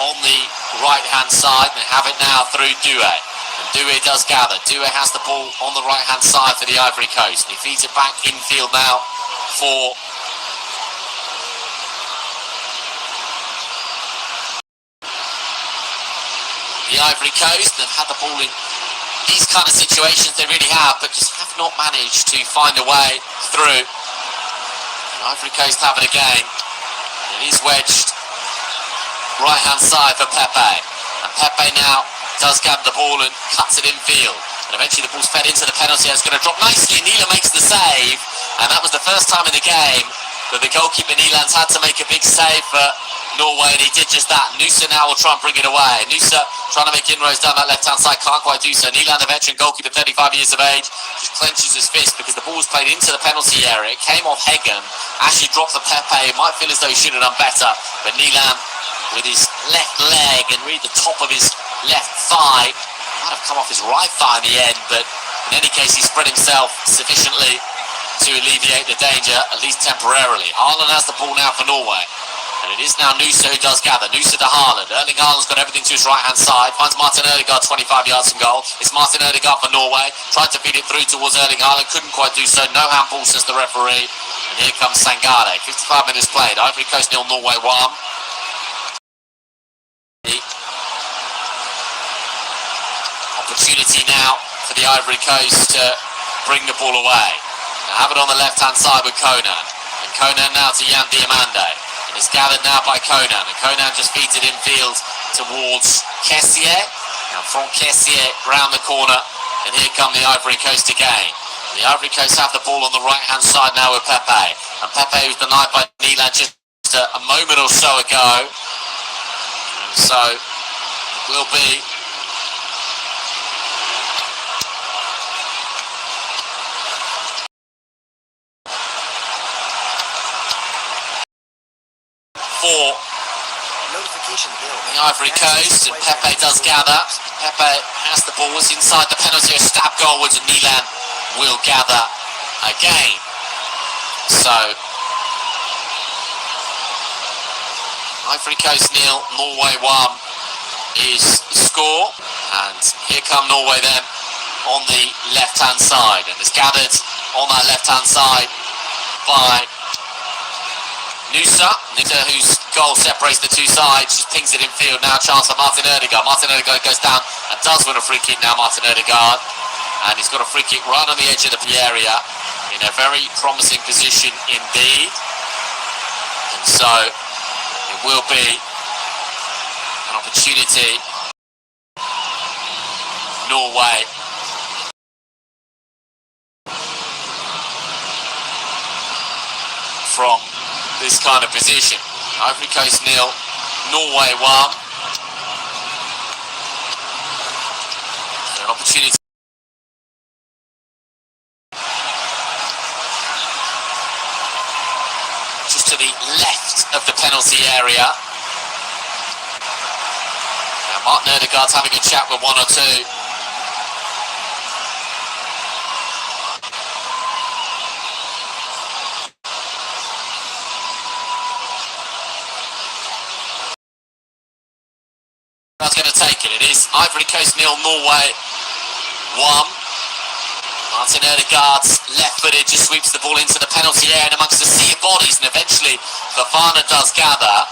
on the right hand side, and they have it now through Doué. And Doué does gather. Doué has the ball on the right hand side for the Ivory Coast, and he feeds it back infield now for the Ivory Coast. They've had the ball in these kind of situations, they really have, but just have not managed to find a way through. And Ivory Coast have it again. It is wedged right hand side for Pepe, and Pepe now does gather the ball and cuts it infield, and eventually the ball's fed into the penalty area. It's going to drop nicely. Nila makes the save, and that was the first time in the game that the goalkeeper Nyland's had to make a big save for Norway, and he did just that. Nusa now will try and bring it away. Nusa trying to make inroads down that left hand side, can't quite do so. Nyland, the veteran goalkeeper, 35 years of age, just clenches his fist because the ball was played into the penalty area. It came off Hegem, actually dropped the Pepe. It might feel as though he should have done better, but Nyland with his left leg and really the top of his left thigh, might have come off his right thigh in the end, but in any case he spread himself sufficiently to alleviate the danger, at least temporarily. Haaland has the ball now for Norway, and it is now Nusa who does gather. Nusa to Haaland. Erling Haaland's got everything to his right hand side, finds Martin Ødegaard 25 yards from goal. It's Martin Ødegaard for Norway, tried to feed it through towards Erling Haaland, couldn't quite do so. No handball, says the referee, and here comes Sangare. 55 minutes played. Ivory Coast 0, Norway 1. Opportunity now for the Ivory Coast to bring the ball away. They have it on the left hand side with Conan, and Conan now to Jan Diamande, and it's gathered now by Conan, and Conan just feeds it infield towards Kessier. Now from Kessier round the corner, and here come the Ivory Coast again. The Ivory Coast have the ball on the right hand side now with Pepe, and Pepe was denied by Nyland just a moment or so ago, and so it will be for Notification bill. the Ivory Coast, and Pepe does gather. Pepe has the ball, is inside the penalty, a stab goalwards, and Milan will gather again. So, Ivory Coast 0, Norway 1 is the score, and here come Norway then on the left-hand side, and it's gathered on that left-hand side by Nusa, whose goal separates the two sides, just pings it in field. Now chance for Martin Ødegaard. Martin Ødegaard goes down and does win a free kick now, Martin Ødegaard. And he's got a free kick right on the edge of the area in a very promising position indeed. And so it will be an opportunity. Norway from this kind of position. Ivory Coast 0, Norway 1. So an opportunity. Just to the left of the penalty area. Now Martin Ødegaard's having a chat with one or two. That's going to take it. It is Ivory Coast 0, Norway 1. Martin Ødegaard's left-footed just sweeps the ball into the penalty area and amongst the sea of bodies, and eventually Fofana does gather.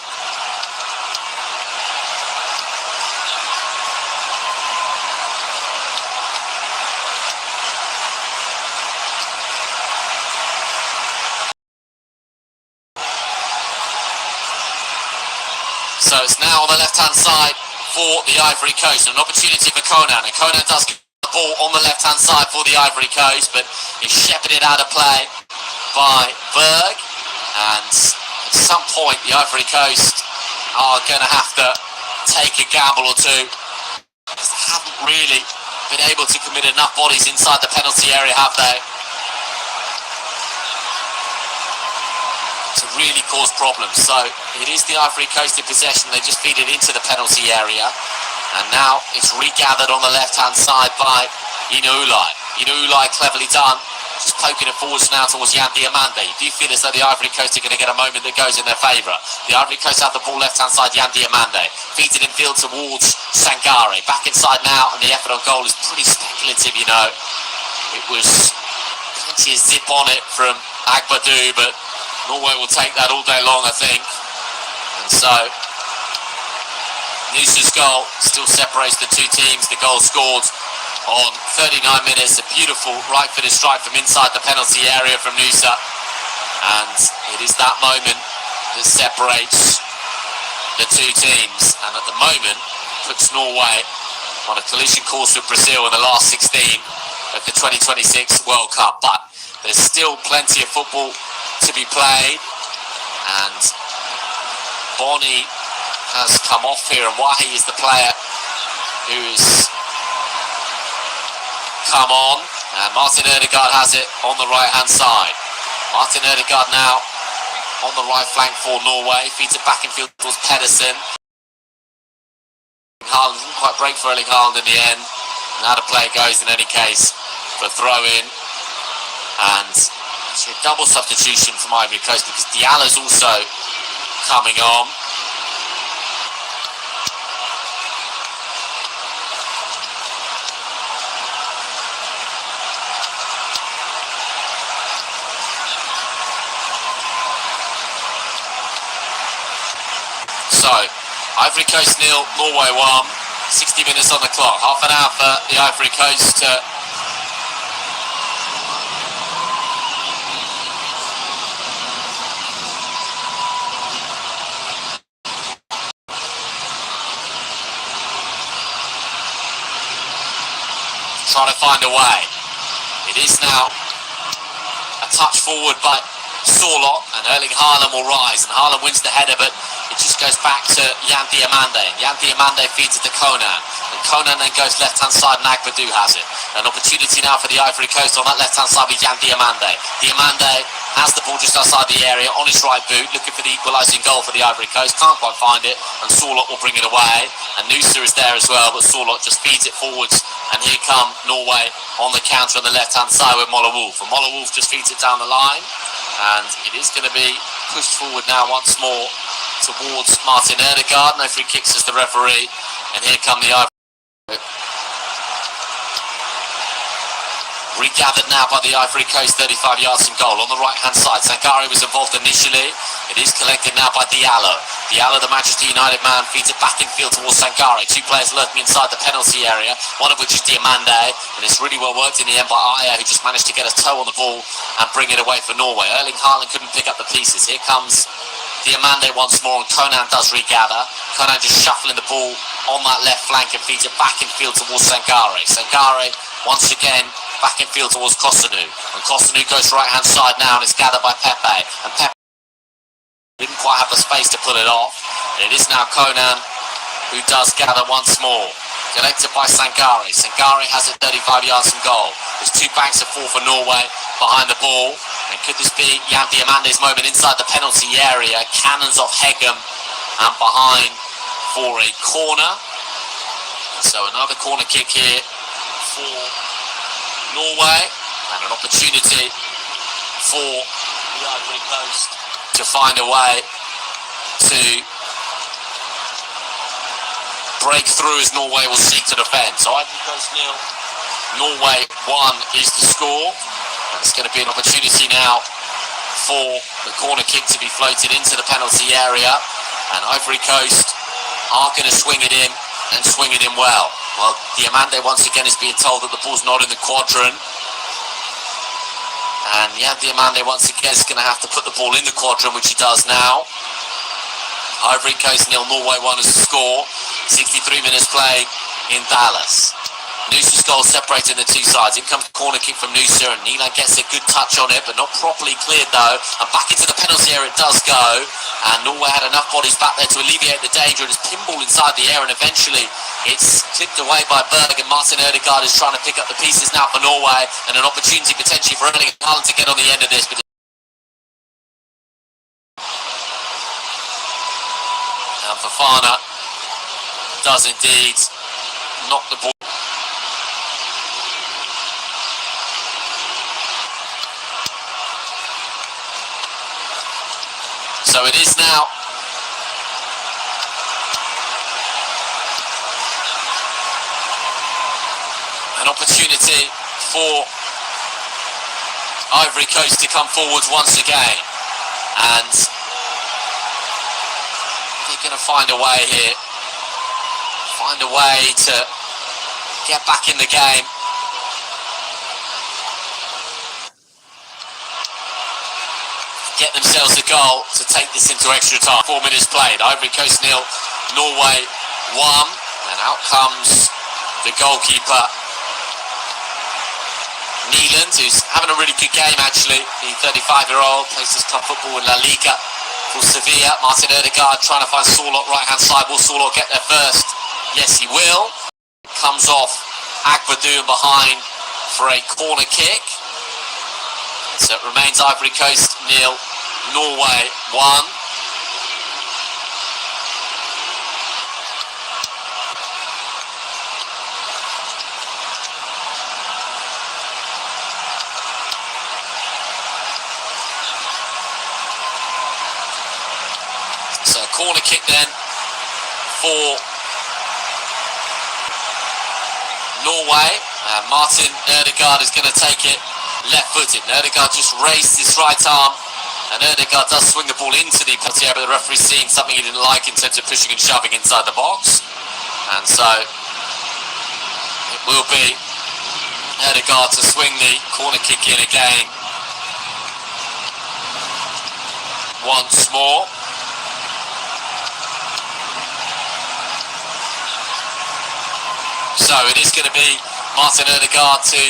So it's now on the left-hand side for the Ivory Coast, an opportunity for Conan, and Conan does get the ball on the left-hand side for the Ivory Coast, but is shepherded out of play by Berg, and at some point the Ivory Coast are going to have to take a gamble or two, because they haven't really been able to commit enough bodies inside the penalty area, have they? To really cause problems. So it is the Ivory Coast in possession. They just feed it into the penalty area, and now it's regathered on the left-hand side by Inoulai. Inoulai, cleverly done, just poking it forwards now towards Yan Diamande. You do feel as though the Ivory Coast are going to get a moment that goes in their favour. The Ivory Coast have the ball left-hand side. Yan Diamande feeds it in field towards Sangare. Back inside now, and the effort on goal is pretty speculative. You know, it was plenty of zip on it from Agbadou, but Norway will take that all day long, I think. And so Nusa's goal still separates the two teams. The goal scored on 39 minutes. A beautiful right-footed strike from inside the penalty area from Nusa. And it is that moment that separates the two teams. And at the moment, puts Norway on a collision course with Brazil in the last 16 of the 2026 World Cup. But there's still plenty of football to be played, and Bonny has come off here, and Wahi is the player who's come on, and Martin Ødegaard has it on the right hand side. Martin Ødegaard now on the right flank for Norway, feeds it back in field towards Pedersen. Haaland didn't quite break for Erling Haaland in the end, and out of play goes in any case for a throw in, and a double substitution from Ivory Coast because Diallo's also coming on. So, Ivory Coast 0, Norway 1, 60 minutes on the clock. Half an hour for the Ivory Coast to trying to find a way. It is now a touch forward by Sorloth, and Erling Haaland will rise, and Haaland wins the header, but it just goes back to Yan Diamande. Yan Diamande feeds it to Conan, and Conan then goes left-hand side, and Agbadou has it. An opportunity now for the Ivory Coast on that left-hand side with Yan Diamande. Diamande has the ball just outside the area on his right boot, looking for the equalising goal for the Ivory Coast. Can't quite find it, and Sorloth will bring it away. And Noosa is there as well, but Sorloth just feeds it forwards. And here come Norway on the counter on the left-hand side with Moller Wolf. And Moller Wolf just feeds it down the line. And it is going to be pushed forward now once more towards Martin Ødegaard. No free kicks as the referee. And here come the Ivory. Regathered now by the Ivory Coast, 35 yards from goal on the right-hand side. Sankharé was involved initially. It is collected now by Diallo. Diallo, the Manchester United man, feeds it back in field towards Sankharé. Two players lurking inside the penalty area, one of which is Diamande, and it's really well worked in the end by Aya, who just managed to get a toe on the ball and bring it away for Norway. Erling Haaland couldn't pick up the pieces. Here comes Diamande once more, and Conan does regather. Conan just shuffling the ball on that left flank and feeds it back in field towards Sankharé. Sankharé, once again, back in field towards Kosunu. And Kosunu goes right-hand side now, and it's gathered by Pepe. And Pepe didn't quite have the space to pull it off. And it is now Conan who does gather once more. Collected by Sankharé. Sankharé has it 35 yards from goal. There's two banks of four for Norway behind the ball. And could this be Jan Diamande's moment inside the penalty area? Cannons off Hegem and behind for a corner. So another corner kick here for Norway, and an opportunity for the Ivory Coast to find a way to break through as Norway will seek to defend. So Ivory Coast 0, Norway 1 is the score. And it's going to be an opportunity now for the corner kick to be floated into the penalty area, and Ivory Coast are going to swing it in and swing it in well. Well, Diamande once again is being told that the ball's not in the quadrant. And yeah, Diamande once again is going to have to put the ball in the quadrant, which he does now. Ivory Coast 0, Norway 1 is the score. 63 minutes played in Dallas. Noosa's goal separating the two sides. In comes the corner kick from Noosa, and Nilan gets a good touch on it, but not properly cleared though. And back into the penalty area it does go. And Norway had enough bodies back there to alleviate the danger, and it's pinball inside the air, and eventually it's clipped away by Berg, and Martin Ødegaard is trying to pick up the pieces now for Norway, and an opportunity potentially for Erling Haaland to get on the end of this. But and Fofana does indeed knock the ball. So it is now an opportunity for Ivory Coast to come forwards once again, and they're going to find a way here, find a way to get back in the game. Get themselves a goal to take this into extra time. 4 minutes played. Ivory Coast 0, Norway 1. And out comes the goalkeeper, Niland, who's having a really good game actually. The 35-year-old plays his club football in La Liga for Sevilla. Martin Ødegaard trying to find Sorloth right-hand side. Will Sorloth get there first? Yes, he will. Comes off Agbadoon behind for a corner kick. So it remains Ivory Coast 0, Norway 1. So corner kick then for Norway. Martin Ødegaard is going to take it left-footed. Ødegaard just raised his right arm, and Ødegaard does swing the ball into the penalty area, but the referee's seeing something he didn't like in terms of pushing and shoving inside the box. And so it will be Ødegaard to swing the corner kick in again once more. So it is going to be Martin Ødegaard to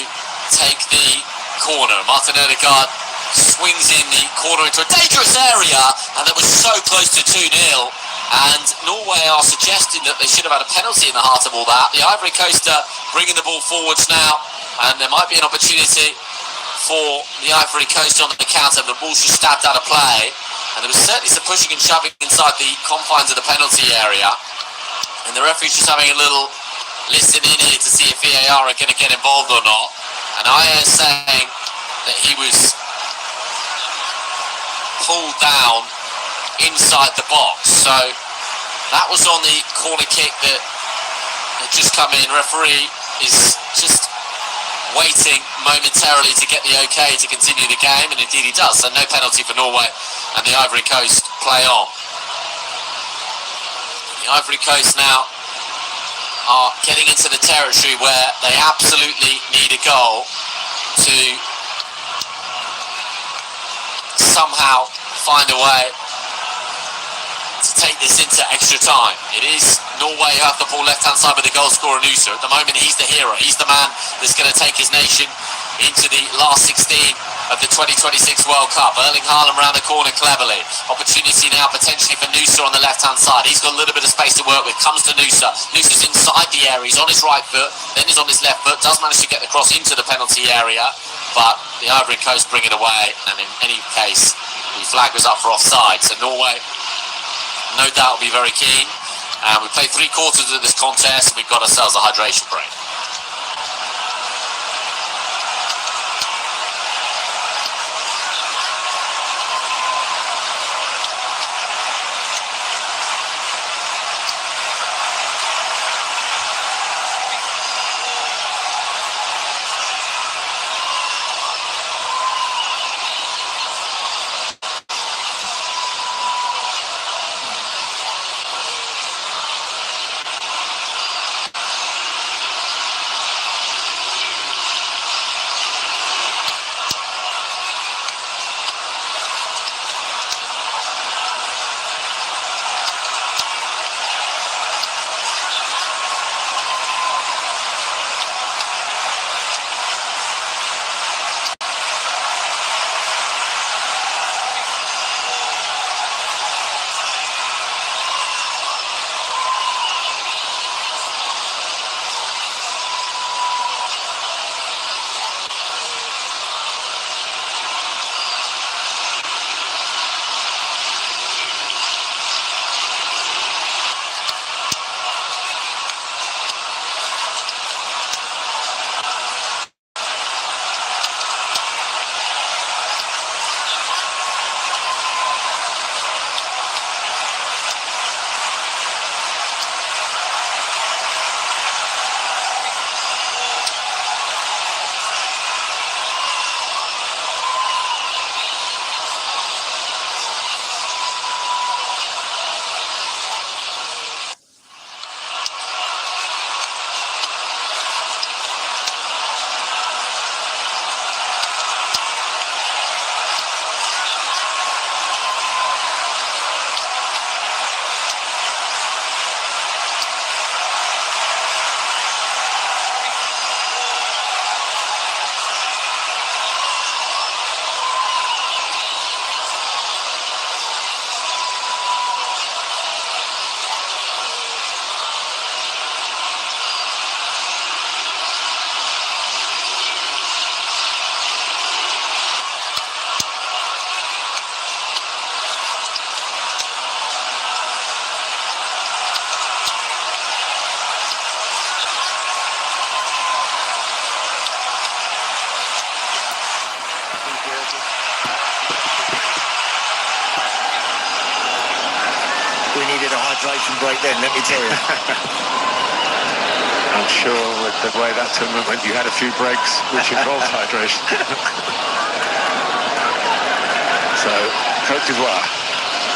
take the corner. Martin Ødegaard swings in the corner into a dangerous area, and that was so close to 2-0. And Norway are suggesting that they should have had a penalty in the heart of all that. The Ivory Coast are bringing the ball forwards now, and there might be an opportunity for the Ivory Coast on the counter. The ball's just stabbed out of play, and there was certainly some pushing and shoving inside the confines of the penalty area, and the referee's just having a little listen in here to see if VAR are going to get involved or not. And Aya is saying that he was pulled down inside the box, so that was on the corner kick that had just come in. Referee is just waiting momentarily to get the okay to continue the game, and indeed he does. So no penalty for Norway, and the Ivory Coast play on. The Ivory Coast now are getting into the territory where they absolutely need a goal to somehow find a way to take this into extra time. It is Norway who have the ball left-hand side with the goal scorer Nusa. At the moment, he's the hero. He's the man that's going to take his nation into the last 16 of the 2026 World Cup. Erling Haaland round the corner cleverly. Opportunity now potentially for Nusa on the left-hand side. He's got a little bit of space to work with. Comes to Nusa. Nusa's inside the area. He's on his right foot, then he's on his left foot. Does manage to get the cross into the penalty area, but the Ivory Coast bring it away, and in any case, the flag was up for offside. So Norway, no doubt, will be very keen. We played 3 quarters of this contest, and we've got ourselves a hydration break. We needed a hydration break then, let me tell you. I'm sure with the way that tournament went, you had a few breaks which involved hydration. So, Côte d'Ivoire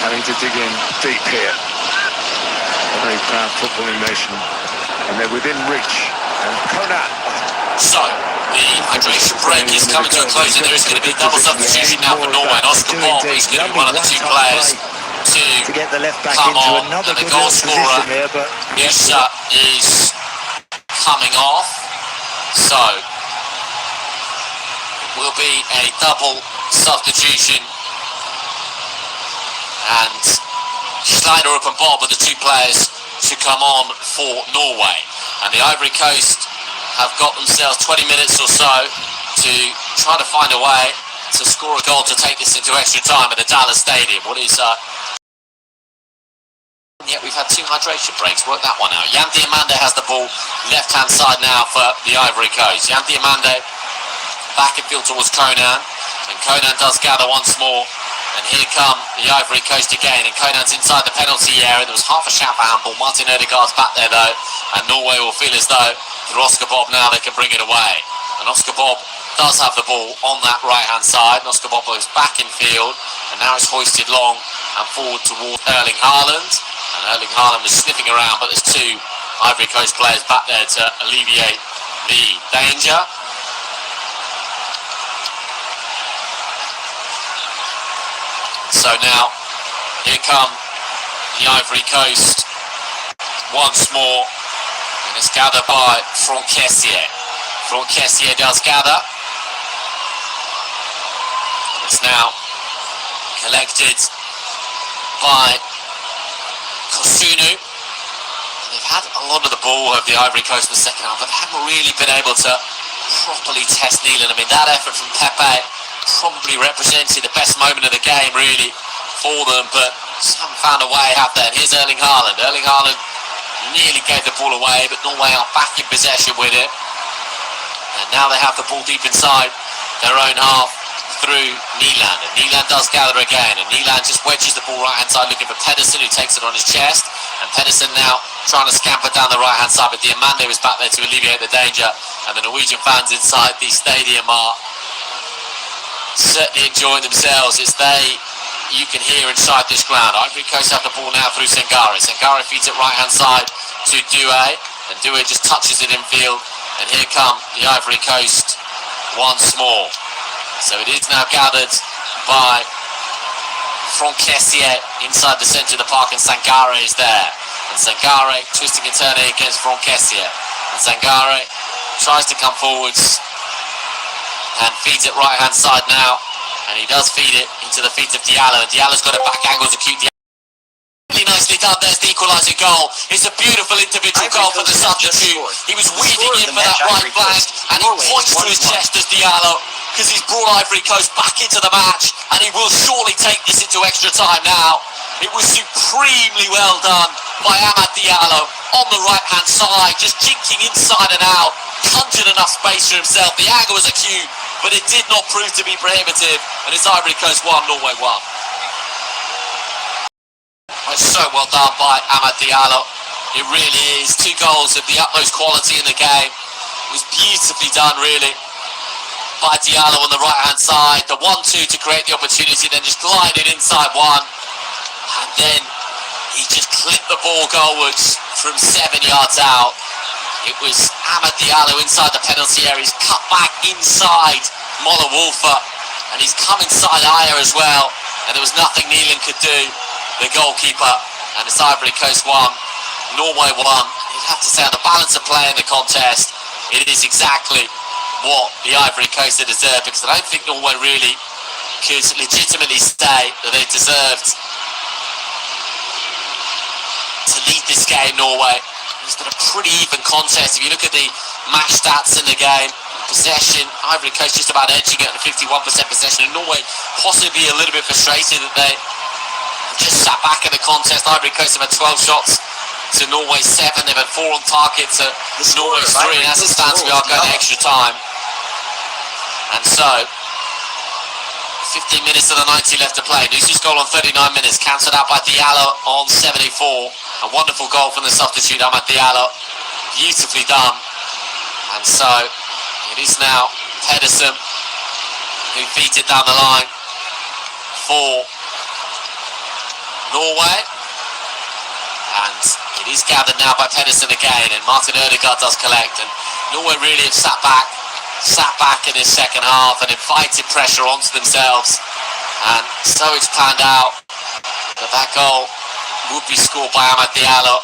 having to dig in deep here. A very proud footballing nation. And they're within reach. And Konat. So, the hydration break is coming to a close, and there is going to be a double substitution now for Norway. And Oscar Bob is going to be one of the 2 players to get the left back come into on, another and the good goal position scorer there, but Nusa is coming off, so it will be a double substitution, and Schneider and Bob are the 2 players to come on for Norway, and the Ivory Coast have got themselves 20 minutes or so to try to find a way to score a goal to take this into extra time at the Dallas Stadium. What is yet we've had 2 hydration breaks. Work that one out. Yan Diamande has the ball left hand side now for the Ivory Coast. Yan Diamande back in field towards Conan, and Conan does gather once more, and here come the Ivory Coast again, and Conan's inside the penalty area. There was half a shout for handball. Martin Ødegaard's back there though, and Norway will feel as though through Oscar Bob now they can bring it away. And Oscar Bob does have the ball on that right hand side, and Oscar Bob is back in field, and now it's hoisted long and forward towards Erling Haaland, and Erling Haaland was sniffing around, but there's 2 Ivory Coast players back there to alleviate the danger. So now, here come the Ivory Coast once more, and it's gathered by Franck Kessié. Franck Kessié does gather. It's now collected by Kosunu. They've had a lot of the ball of the Ivory Coast in the second half, but they haven't really been able to properly test Neelan. I mean, that effort from Tetteh probably represented the best moment of the game really for them, but just haven't found a way, have they? And here's Erling Haaland. Erling Haaland nearly gave the ball away, but Norway are back in possession with it, and now they have the ball deep inside their own half through Neelan, and Neelan does gather again, and Neelan just wedges the ball right hand side looking for Pedersen, who takes it on his chest, and Pedersen now trying to scamper down the right hand side, but Diamande was back there to alleviate the danger, and the Norwegian fans inside the stadium are certainly enjoying themselves. It's you can hear inside this ground. Ivory Coast have the ball now through Sangare. Sangare feeds it right hand side to Doué, and Doué just touches it in field, and here come the Ivory Coast once more. So it is now gathered by Franck Kessié inside the centre of the park, and Sangare is there, and Sangare twisting and turning against Franck Kessié, and Sangare tries to come forwards and feeds it right hand side now, and he does feed it into the feet of Diallo, and Diallo's got a back angle to keep Diallo. Really nicely done. There's the equalising goal. It's a beautiful individual goal for the substitute. He was weaving in for that right flank, and he points to his chest as Diallo, because he's brought Ivory Coast back into the match, and he will surely take this into extra time now. It was supremely well done by Amad Diallo on the right hand side, just jinking inside and out, conjured enough space for himself. The angle was acute, but it did not prove to be prohibitive, and it's Ivory Coast 1, Norway 1. It's so well done by Amad Diallo. It really is. 2 goals of the utmost quality in the game. It was beautifully done, really, by Diallo on the right hand side. The 1-2 to create the opportunity, then just glided inside one, and then he just clipped the ball goalwards from 7 yards out. It was Amad Diallo inside the penalty area. He's cut back inside Mola Wolfer, and he's come inside Aya as well, and there was nothing Neelan could do, the goalkeeper. And it's Ivory Coast 1, Norway 1. You'd have to say on the balance of play in the contest, it is exactly what the Ivory Coast had deserved, because I don't think Norway really could legitimately say that they deserved to lead this game. Norway, it's been a pretty even contest. If you look at the match stats in the game, possession, Ivory Coast just about edging it at 51% possession, and Norway possibly a little bit frustrated that they just sat back in the contest. Ivory Coast have had 12 shots to Norway 7. They've had 4 on target to Norway 3, and as it stands, we are going to extra time. And so, 15 minutes to the 90 left to play. Nusi's goal on 39 minutes, cancelled out by Diallo on 74. A wonderful goal from the substitute, Amad Diallo. Beautifully done. And so, it is now Pedersen who feeds it down the line for Norway. And it is gathered now by Pedersen again, and Martin Ødegaard does collect, and Norway really have sat back in this second half and invited pressure onto themselves, and so it's planned out that goal would be scored by Amad Diallo,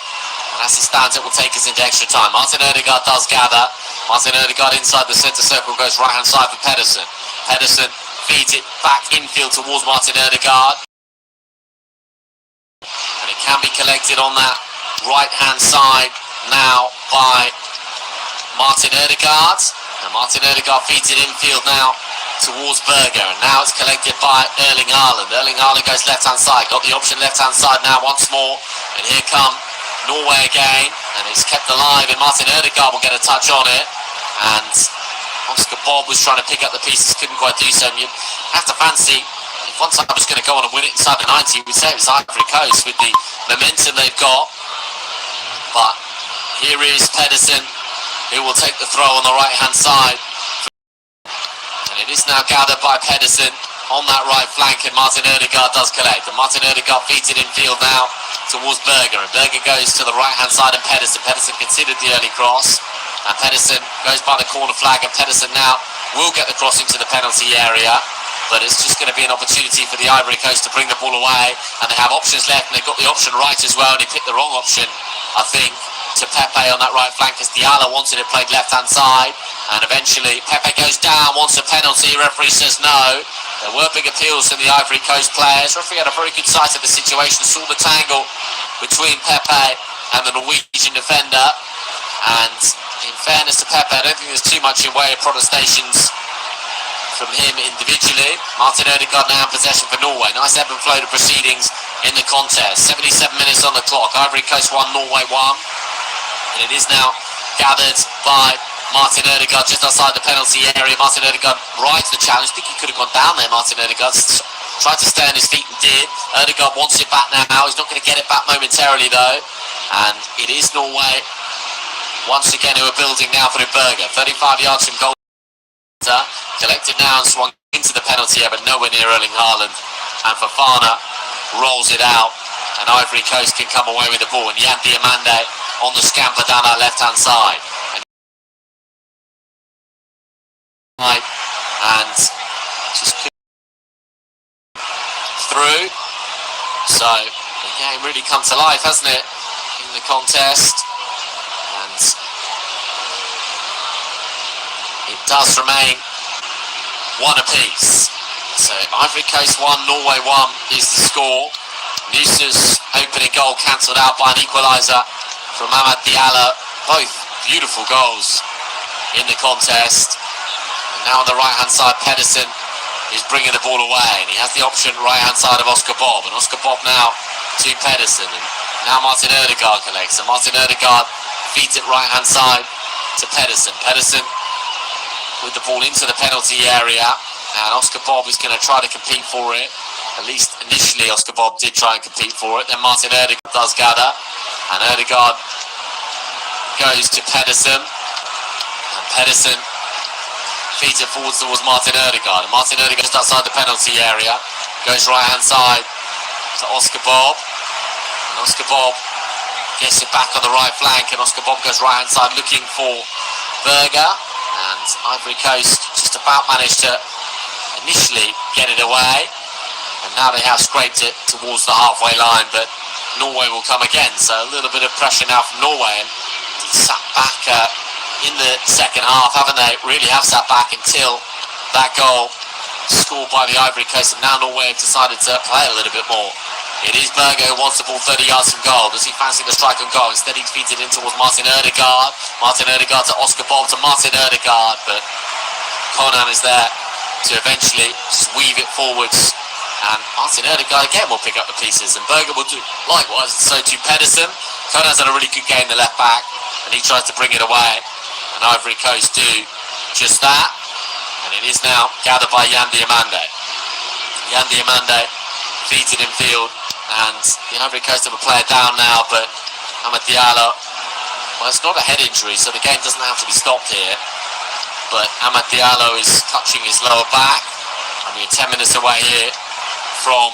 and as it stands it will take us into extra time. Martin Ødegaard does gather. Martin Ødegaard inside the centre circle goes right hand side for Pedersen. Pedersen feeds it back infield towards Martin Ødegaard, and it can be collected on that right hand side now by Martin Ødegaard. And And Martin Ødegaard feeds it infield now towards Berger, and now it's collected by Erling Haaland. Erling Haaland goes left-hand side, got the option left-hand side now once more, and here come Norway again, and it's kept alive, and Martin Ødegaard will get a touch on it, and Oscar Bob was trying to pick up the pieces, couldn't quite do so. And you have to fancy, if one side was going to go on and win it inside the 90, we'd say it was Ivory Coast with the momentum they've got, but here is Pedersen, who will take the throw on the right-hand side. And it is now gathered by Pedersen on that right flank, and Martin Ødegaard does collect. And Martin Ødegaard feeds it infield now towards Berger, and Berger goes to the right-hand side, and Pedersen considered the early cross, and Pedersen goes by the corner flag, and Pedersen now will get the cross into the penalty area, but it's just going to be an opportunity for the Ivory Coast to bring the ball away, and they have options left, and they've got the option right as well, and he picked the wrong option, I think, to Pepe on that right flank, as Diallo wanted it played left-hand side, and eventually Pepe goes down, wants a penalty, referee says no. There were big appeals from the Ivory Coast players. Referee had a very good sight of the situation, saw the tangle between Pepe and the Norwegian defender, and in fairness to Pepe, I don't think there's too much in way of protestations from him individually. Martin Ødegaard now in possession for Norway. Nice ebb and flow to proceedings in the contest. 77 minutes on the clock. Ivory Coast 1, Norway 1. And it is now gathered by Martin Ødegaard just outside the penalty area. Martin Ødegaard rides the challenge. I think he could have gone down there, Martin Ødegaard. Tried to stay on his feet and did. Ødegaard wants it back now. He's not going to get it back momentarily though. And it is Norway once again who are building now through Berger. 35 yards from goal. Collected now and swung into the penalty area, but nowhere near Erling Haaland. And Fofana rolls it out, and Ivory Coast can come away with the ball. And Yan Diomande on the scamper down our left-hand side. And just through. So the game really come to life, hasn't it, in the contest? And it does remain one apiece. So Ivory Coast 1, Norway 1 is the score. Noosa's opening goal cancelled out by an equaliser from Amad Diallo. Both beautiful goals in the contest. And now on the right-hand side, Pedersen is bringing the ball away, and he has the option right-hand side of Oscar Bob, and Oscar Bob now to Pedersen, and now Martin Ødegaard collects, and Martin Ødegaard feeds it right-hand side to Pedersen. Pedersen with the ball into the penalty area, and Oscar Bob is going to try to compete for it. At least initially Oscar Bob did try and compete for it. Then Martin Ødegaard does gather, and Ødegaard goes to Pedersen, and Pedersen feeds it forwards towards Martin Ødegaard. And Martin Ødegaard just outside the penalty area, goes right hand side to Oscar Bob, and Oscar Bob gets it back on the right flank, and Oscar Bob goes right hand side looking for Berger, and Ivory Coast just about managed to initially get it away, and now they have scraped it towards the halfway line, but Norway will come again. So a little bit of pressure now from Norway, and sat back in the second half, haven't they? Really have sat back until that goal scored by the Ivory Coast, and now Norway have decided to play a little bit more. It is Berger who wants the ball 30 yards from goal. Does he fancy the strike on goal? Instead he feeds it in towards Martin Ødegaard. Martin Ødegaard to Oscar Bob to Martin Ødegaard, but Conan is there to eventually just weave it forwards, and Martin Ødegaard again will pick up the pieces, and Berger will do likewise, and so too Pedersen. Conan's had a really good game, the left back, and he tries to bring it away, and Ivory Coast do just that, and it is now gathered by Yan Diomande. Yan Diomande feeds it in field, and the Ivory Coast have a player down now, but Amad Diallo, well, it's not a head injury, so the game doesn't have to be stopped here, but Amad Diallo is touching his lower back, and we're 10 minutes away here from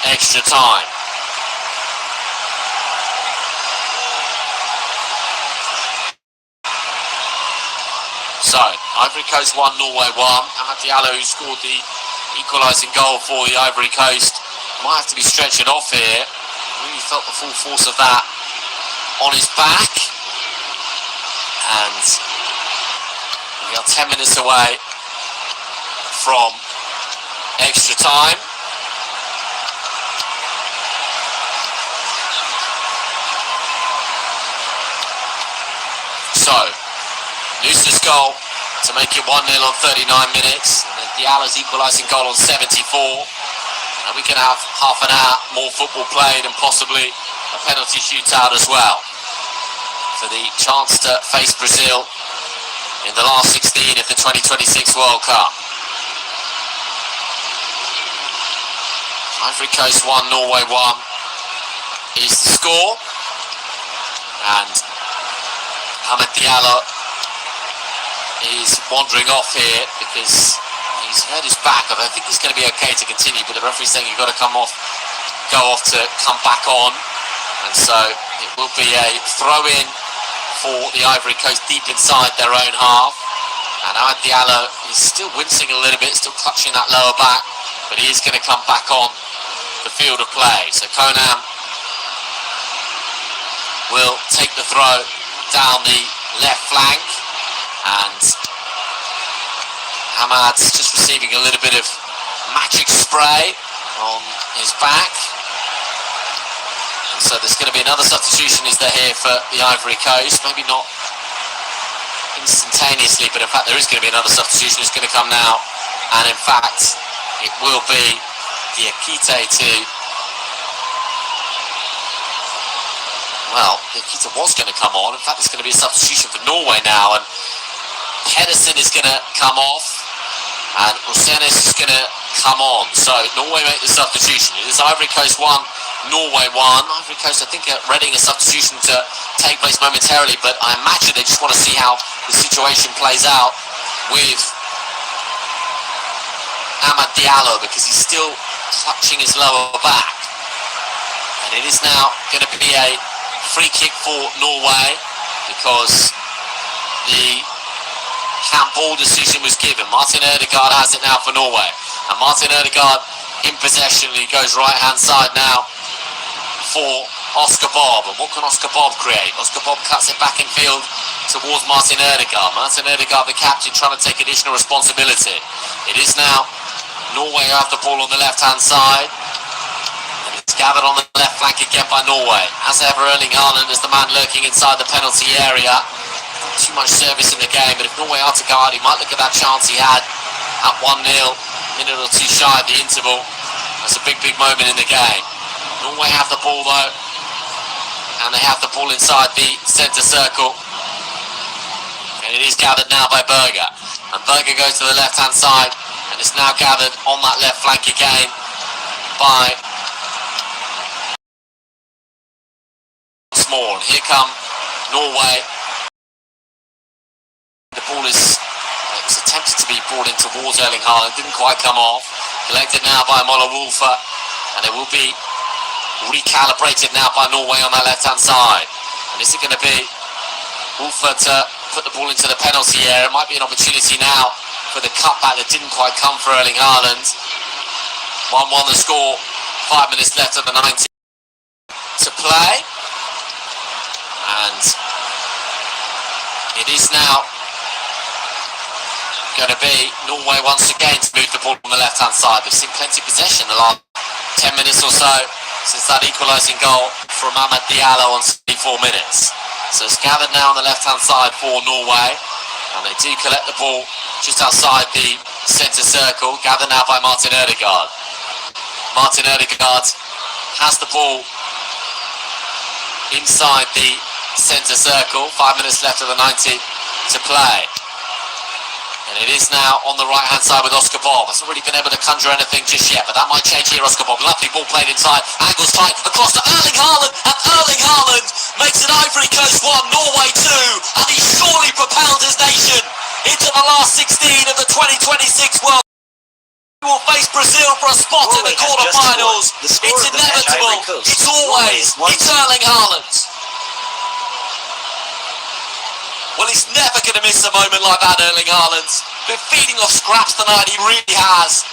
extra time. So, Ivory Coast 1, Norway 1. Amad Diallo, who scored the equalising goal for the Ivory Coast, might have to be stretching off here. Really felt the full force of that on his back. And we are 10 minutes away from extra time. So, Noosa's goal to make it 1-0 on 39 minutes. And then Diallo's equalising goal on 74. And we can have half an hour more football played and possibly a penalty shootout as well for the chance to face Brazil in the last 16 of the 2026 World Cup. Ivory Coast 1, Norway 1 is the score. And Hamad Diallo is wandering off here because he's hurt his back. I think he's going to be okay to continue, but the referee's saying you've got to go off to come back on. And so it will be a throw-in for the Ivory Coast deep inside their own half. And Hamad Diallo is still wincing a little bit, still clutching that lower back, but he is going to come back on the field of play. So Conan will take the throw down the left flank, and Hamad's just receiving a little bit of magic spray on his back. And so there's going to be another substitution, is there, here for the Ivory Coast? Maybe not instantaneously, but in fact there is going to be another substitution. It's going to come now, and in fact it will be Diakite to... Well, Diakite was going to come on. In fact, there's going to be a substitution for Norway now, and Pedersen is going to come off, and Rosenes is going to come on. So Norway make the substitution. It is Ivory Coast 1, Norway 1. Ivory Coast, I think, are readying a substitution to take place momentarily, but I imagine they just want to see how the situation plays out with Hamad Diallo, because he's still clutching his lower back. And it is now going to be a free kick for Norway, because the handball decision was given. Martin Ødegaard has it now for Norway, and Martin Ødegaard in possession. He goes right hand side now for Oscar Bob, and what can Oscar Bob create? Oscar Bob cuts it back in field towards Martin Ødegaard. Martin Ødegaard, the captain, trying to take additional responsibility. It is now Norway who have the ball on the left hand side, and it's gathered on the left flank again by Norway. As ever, Erling Haaland is the man lurking inside the penalty area. Not too much service in the game, but if Norway are to guard, he might look at that chance he had at 1-0, minute or two shy of the interval. That's a big moment in the game. Norway have the ball though, and they have the ball inside the centre circle, and it is gathered now by Berger, and Berger goes to the left hand side, and it's now gathered on that left flank again by Small. Here come Norway. The ball is attempted to be brought in towards Erling Haaland, didn't quite come off. Collected now by Moller Wolfer, and it will be recalibrated now by Norway on that left hand side. And is it going to be Wolfer to put the ball into the penalty area? It might be an opportunity now for the cutback that didn't quite come for Erling Haaland. 1-1 the score, 5 minutes left of the 90 to play, and it is now going to be Norway once again to move the ball on the left hand side. They've seen plenty of possession the last 10 minutes or so since that equalising goal from Hamad Diallo on 74 minutes. So it's gathered now on the left hand side for Norway, and they do collect the ball just outside the centre circle, gathered now by Martin Ødegaard. Martin Ødegaard has the ball inside the centre circle, 5 minutes left of the 90 to play. And it is now on the right hand side with Oscar Bob. Hasn't really been able to conjure anything just yet, but that might change here. Oscar Bob, lovely ball played inside, angles tight, across to Erling Haaland, and Erling Haaland makes it Ivory Coast 1, Norway 2, and he surely propelled his nation into the last 16 of the 2026 World Cup. We will face Brazil for a spot in the quarterfinals. It's inevitable. It's always. It's Erling Haaland. Well, he's never going to miss a moment like that, Erling Haaland. Been feeding off scraps tonight, he really has.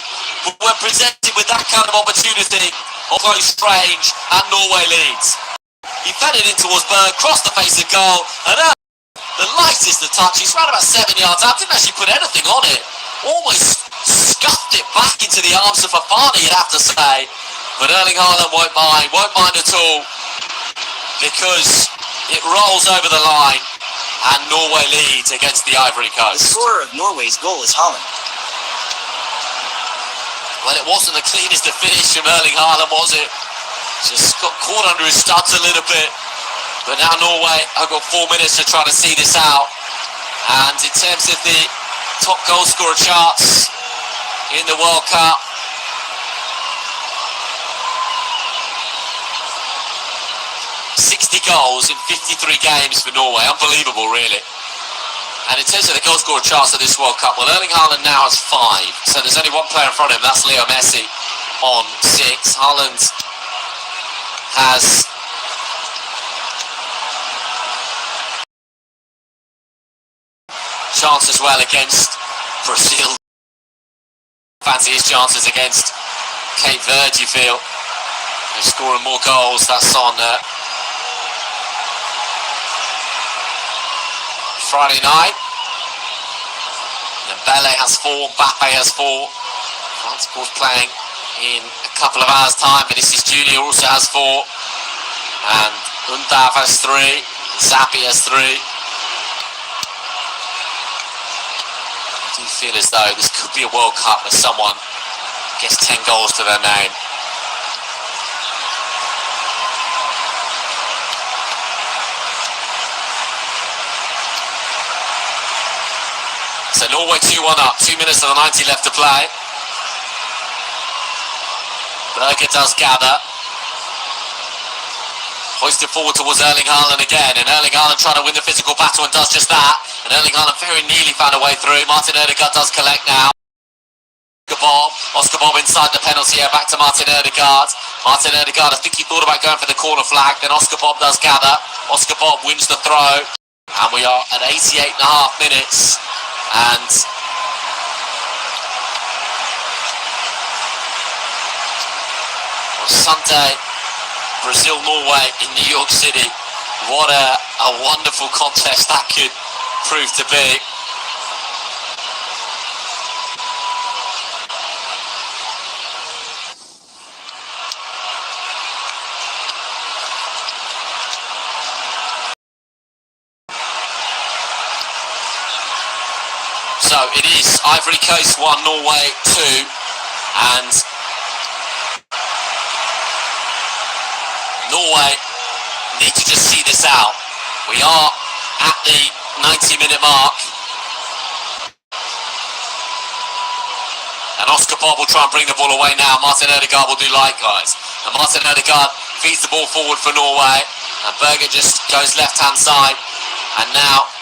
But when presented with that kind of opportunity, although strange, and Norway leads. He fed it in towards Berg, crossed the face of goal, and the lightest of touch, he's around about 7 yards out, didn't actually put anything on it. Almost scuffed it back into the arms of Fafana, you'd have to say. But Erling Haaland won't mind at all, because it rolls over the line. And Norway leads against the Ivory The Coast. scorer of Norway's goal is Holland. Well, it wasn't the cleanest of finish from Erling Haaland, was it? Just got caught under his studs a little bit. But now Norway have got 4 minutes to try to see this out. And in terms of the top goal scorer charts in the World Cup, goals in 53 games for Norway. Unbelievable, really. And in terms of the goal scorer charts of this World Cup, well, Erling Haaland now has 5. So there's only one player in front of him, that's Leo Messi on 6. Haaland has chance as well against Brazil. Fancy his chances against Cape Verde, you feel. They're scoring more goals. That's on Friday night. Bele has 4, Mbappe has 4. France, of course, playing in a couple of hours' time. Vinicius Junior also has 4. And Undav has 3. Zappi has 3. I do feel as though this could be a World Cup where someone gets 10 goals to their name. So Norway 2-1 up, 2 minutes of the 90 left to play. Berger does gather. Hoisted forward towards Erling Haaland again, and Erling Haaland trying to win the physical battle and does just that. And Erling Haaland very nearly found a way through. Martin Ødegaard does collect now. Oscar Bob inside the penalty area, back to Martin Ødegaard. Martin Ødegaard, I think he thought about going for the corner flag, then Oscar Bob does gather. Oscar Bob wins the throw, and we are at 88.5 minutes. And on Sunday, Brazil-Norway in New York City. What a wonderful contest that could prove to be. So it is Ivory Coast 1, Norway 2, and Norway need to just see this out. We are at the 90-minute mark, and Oscar Bob will try and bring the ball away now. Martin Ødegaard will do likewise, and Martin Ødegaard feeds the ball forward for Norway, and Berger just goes left-hand side, and now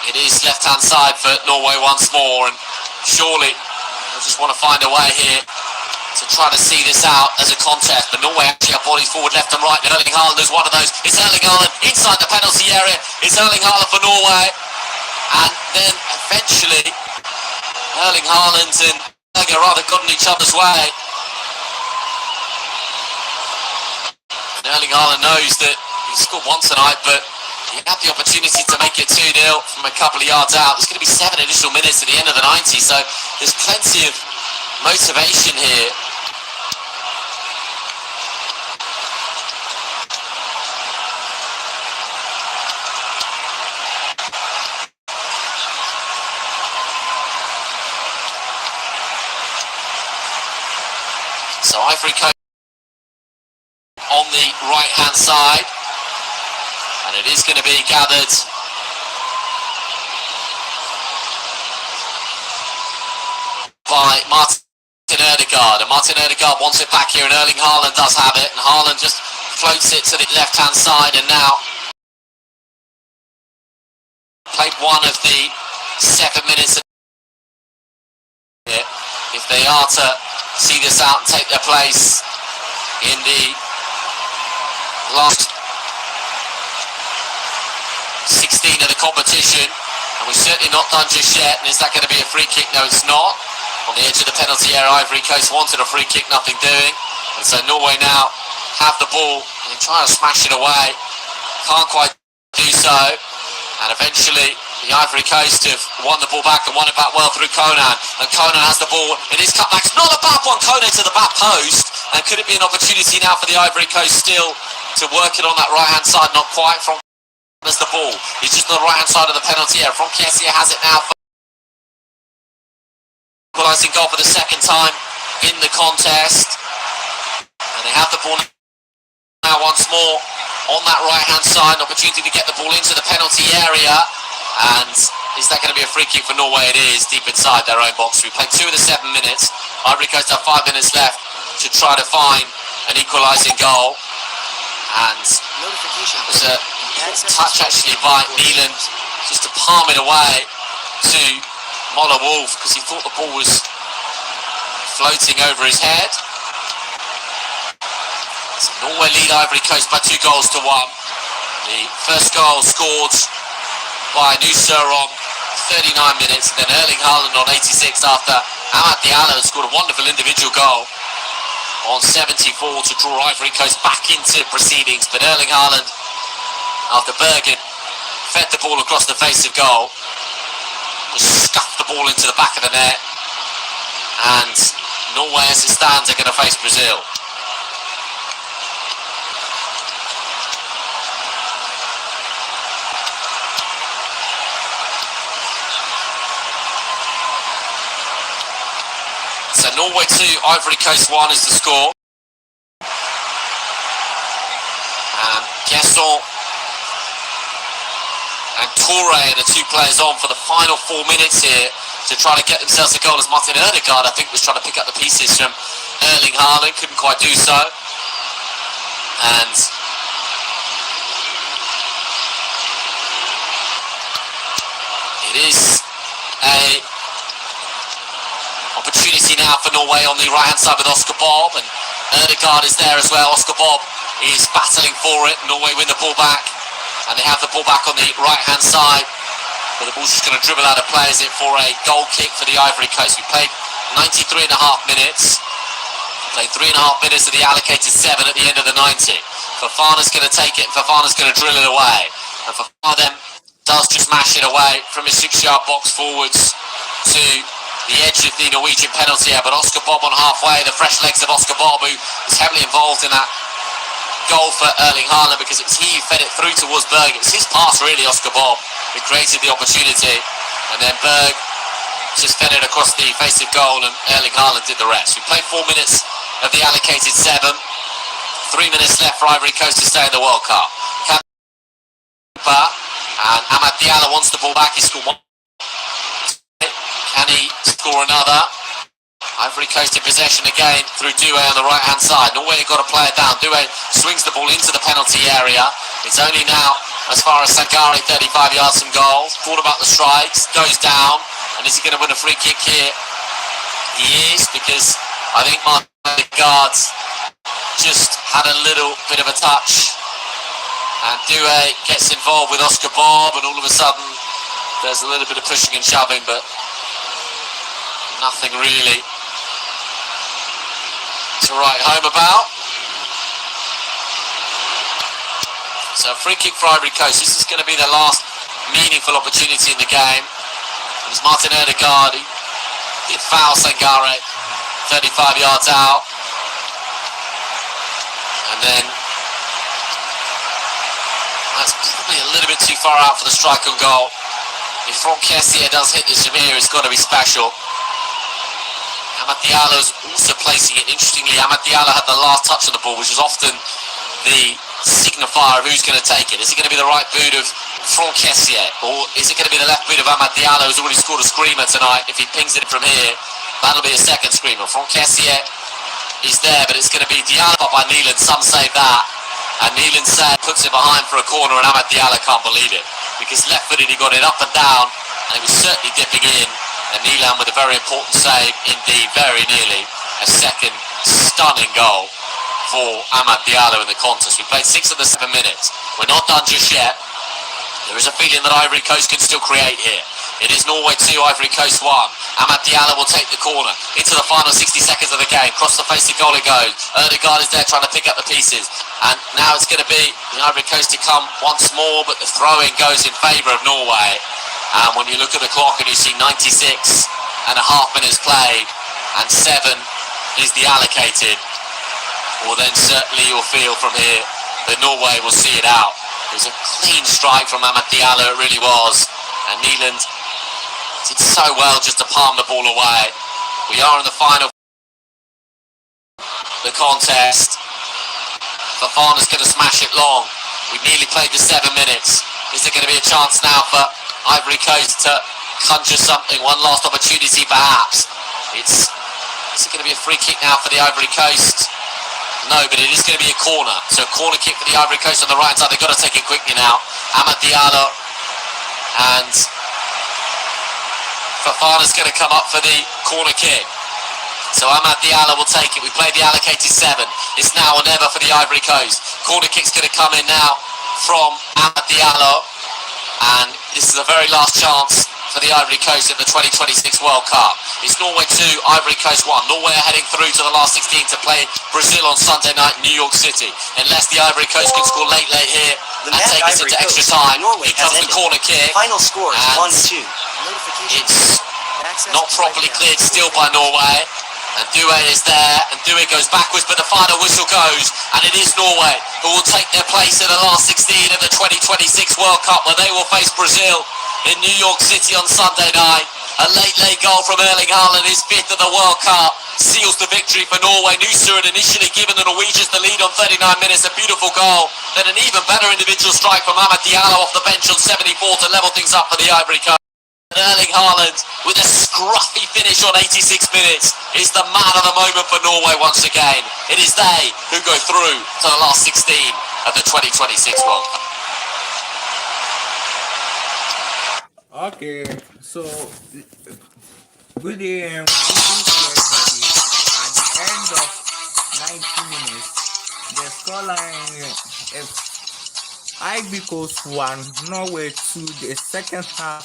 it is left-hand side for Norway once more, and surely they'll just want to find a way here to try to see this out as a contest. But Norway actually have bodies forward, left and right, and Erling Haaland is one of those. It's Erling Haaland inside the penalty area. It's Erling Haaland for Norway, and then eventually Erling Haaland and Berger rather got in each other's way. And Erling Haaland knows that he scored once tonight, but he had the opportunity to make it 2-0 from a couple of yards out. There's going to be 7 additional minutes at the end of the 90, so there's plenty of motivation here. So Ivory Coast on the right-hand side. And it is going to be gathered by Martin Ødegaard. And Martin Ødegaard wants it back here, and Erling Haaland does have it. And Haaland just floats it to the left-hand side, and now played one of the 7 minutes. If they are to see this out and take their place in the last 16 of the competition, and we're certainly not done just yet. And is that going to be a free kick? No, it's not. On the edge of the penalty area, Ivory Coast wanted a free kick, nothing doing, and so Norway now have the ball and they're trying to smash it away, can't quite do so, and eventually the Ivory Coast have won the ball back and won it back well through Conan, and Conan has the ball in his cutback. It's not a bad one, Conan to the back post, and could it be an opportunity now for the Ivory Coast still to work it on that right hand side? Not quite from There's the ball. He's just on the right-hand side of the penalty area. Franquesia has it now. Equalising goal for the second time in the contest. And they have the ball now once more on that right-hand side. An opportunity to get the ball into the penalty area. And is that going to be a free kick for Norway? It is, deep inside their own box. We played 2 of the 7 minutes. Ivory Coast have 5 minutes left to try to find an equalising goal. And it was a touch actually by Neeland just to palm it away to Moller Wolf because he thought the ball was floating over his head. So Norway lead Ivory Coast by 2 goals to 1. The first goal scored by Nusa on 39 minutes, and then Erling Haaland on 86 after Amad Diallo had scored a wonderful individual goal on 74 to draw Ivory Coast back into proceedings. But Erling Haaland, after Bergen fed the ball across the face of goal, just scuffed the ball into the back of the net, and Norway as it stands are going to face Brazil. So Norway 2, Ivory Coast 1 is the score. And Guesson and Toure are the 2 players on for the final 4 minutes here to try to get themselves a goal, as Martin Ødegaard, I think, was trying to pick up the pieces from Erling Haaland, couldn't quite do so. And it is a opportunity now for Norway on the right-hand side with Oscar Bob, and Ødegaard is there as well. Oscar Bob is battling for it. Norway win the ball back, and they have the ball back on the right-hand side, but the ball's just going to dribble out of play. Is it for a goal kick for the Ivory Coast? We played 93.5 minutes. Played 3.5 minutes of the allocated 7 at the end of the 90. Fofana's going to take it, and Fofana's going to drill it away. And Fofana then does just mash it away from his 6-yard box forwards to the edge of the Norwegian penalty area. But Oscar Bob on halfway, the fresh legs of Oscar Bob, who was heavily involved in that goal for Erling Haaland, because it was he who fed it through towards Berg. It was his pass really, Oscar Bob, who created the opportunity, and then Berg just fed it across the face of goal, and Erling Haaland did the rest. We played 4 minutes of the allocated 7. 3 minutes left for Ivory Coast to stay in the World Cup. And Amad Diallo wants the ball back. He scored 1. Can he score another? Ivory Coast in possession again through Doué on the right-hand side. Norway got to play it down. Doué swings the ball into the penalty area. It's only now as far as Sangare, 35 yards from goal. Thought about the strikes, goes down, and is he going to win a free kick here? He is, because I think Martin Ødegaard just had a little bit of a touch, and Doué gets involved with Oscar Bob, and all of a sudden there's a little bit of pushing and shoving, but nothing really to write home about. So a free kick for Ivory Coast. This is going to be their last meaningful opportunity in the game. It was Martin Ødegaard who did foul Sangare 35 yards out, and then that's probably a little bit too far out for the strike on goal. If Franquesia does hit this from here, it's got to be special. Amad Diallo's also placing it. Interestingly, Amad Diallo had the last touch of the ball, which is often the signifier of who's going to take it. Is it going to be the right boot of Franquesia, or is it going to be the left boot of Amad Diallo, who's already scored a screamer tonight? If he pings it from here, that'll be a second screamer. Franquesia is there, but it's going to be Diallo by Neeland. Some say that, and Neeland puts it behind for a corner, and Amad Diallo can't believe it, because left-footed he got it up and down, and it was certainly dipping in. And Neeland with a very important save, indeed, very nearly a second stunning goal for Amad Diallo in the contest. We played 6 of the 7 minutes. We're not done just yet. There is a feeling that Ivory Coast can still create here. It is Norway 2, Ivory Coast 1. Amad Diallo will take the corner into the final 60 seconds of the game. Cross the face of goal it goes. Ødegaard is there trying to pick up the pieces. And now it's going to be the Ivory Coast to come once more, but the throw-in goes in favour of Norway. And when you look at the clock and you see 96.5 minutes played and 7 is the allocated, well then certainly you'll feel from here that Norway will see it out. It was a clean strike from Amad Diallo, it really was. And Neeland did so well just to palm the ball away. We are in the final the contest. Fafana's going to smash it long. We've nearly played the 7 minutes. Is there going to be a chance now for Ivory Coast to conjure something? One last opportunity perhaps. Is it going to be a free kick now for the Ivory Coast? No, but it is going to be a corner. So a corner kick for the Ivory Coast on the right side. They've got to take it quickly now. Amad Diallo and Fafana's going to come up for the corner kick. So Amad Diallo will take it. We played the allocated 7. It's now or never for the Ivory Coast. Corner kick's going to come in now from Amad Diallo. And this is the very last chance for the Ivory Coast in the 2026 World Cup. It's Norway 2, Ivory Coast 1. Norway are heading through to the last 16 to play Brazil on Sunday night in New York City. Unless the Ivory Coast can score late here The and match take us Ivory into extra Coast, time, Norway here comes has the ended. corner kick. Final score is And 1-2. Notification. It's Access not to properly breakdown. cleared still by Norway. And Due is there, and Due goes backwards, but the final whistle goes, and it is Norway who will take their place in the last 16 of the 2026 World Cup, where they will face Brazil in New York City on Sunday night. A late goal from Erling Haaland, his 5th of the World Cup, seals the victory for Norway. Nusa had initially given the Norwegians the lead on 39 minutes, a beautiful goal, then an even better individual strike from Amad Diallo off the bench on 74 to level things up for the Ivory Coast. Erling Haaland with a scruffy finish on 86 minutes is the man of the moment for Norway once again. It is they who go through to the last 16 of the 2026 World Cup. Okay, so good day and greetings to everybody. At the end of 90 minutes, the scoreline is Ivory Coast 1, Norway 2. The second half,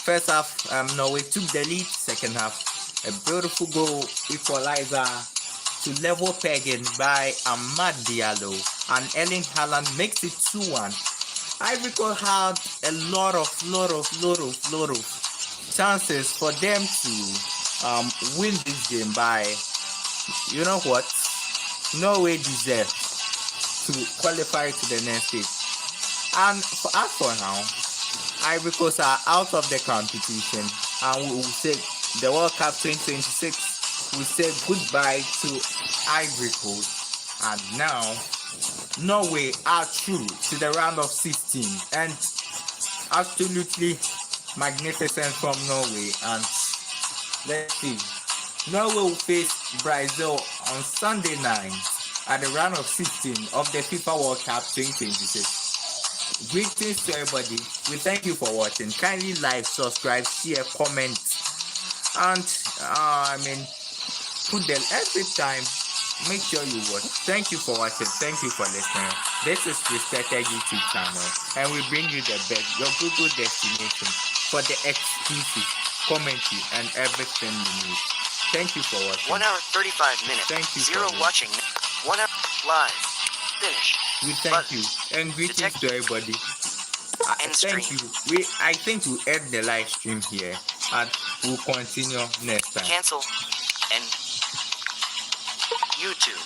first half, Norway took the lead. Second half, a beautiful goal equalizer to level pegging by Amad Diallo, and Erling Haaland makes it 2-1. Ivory Coast had a lot of chances for them to win this game by, you know what, Norway deserves to qualify to the next stage. And for us for now, Ivory Coast are out of the competition, and we will say the World Cup 2026 will say goodbye to Ivory Coast. And now Norway are through to the round of 16, and absolutely magnificent from Norway. And let's see, Norway will face Brazil on Sunday night at the round of 16 of the FIFA World Cup 2026. Greetings to everybody. We thank you for watching. Kindly like, subscribe, share, comment, and put them every time. Make sure you watch. Thank you for watching. Thank you for listening. This is Chris Tetteh YouTube channel, and we bring you the best, your Google destination for the exclusive commentary and everything you need. Thank you for watching. 1 hour 35 minutes. Thank you. 0 watching. 1 hour live. Finish. We thank you, and greetings to everybody. Thank you. I think we'll end the live stream here, and we'll continue next time. Cancel. And YouTube.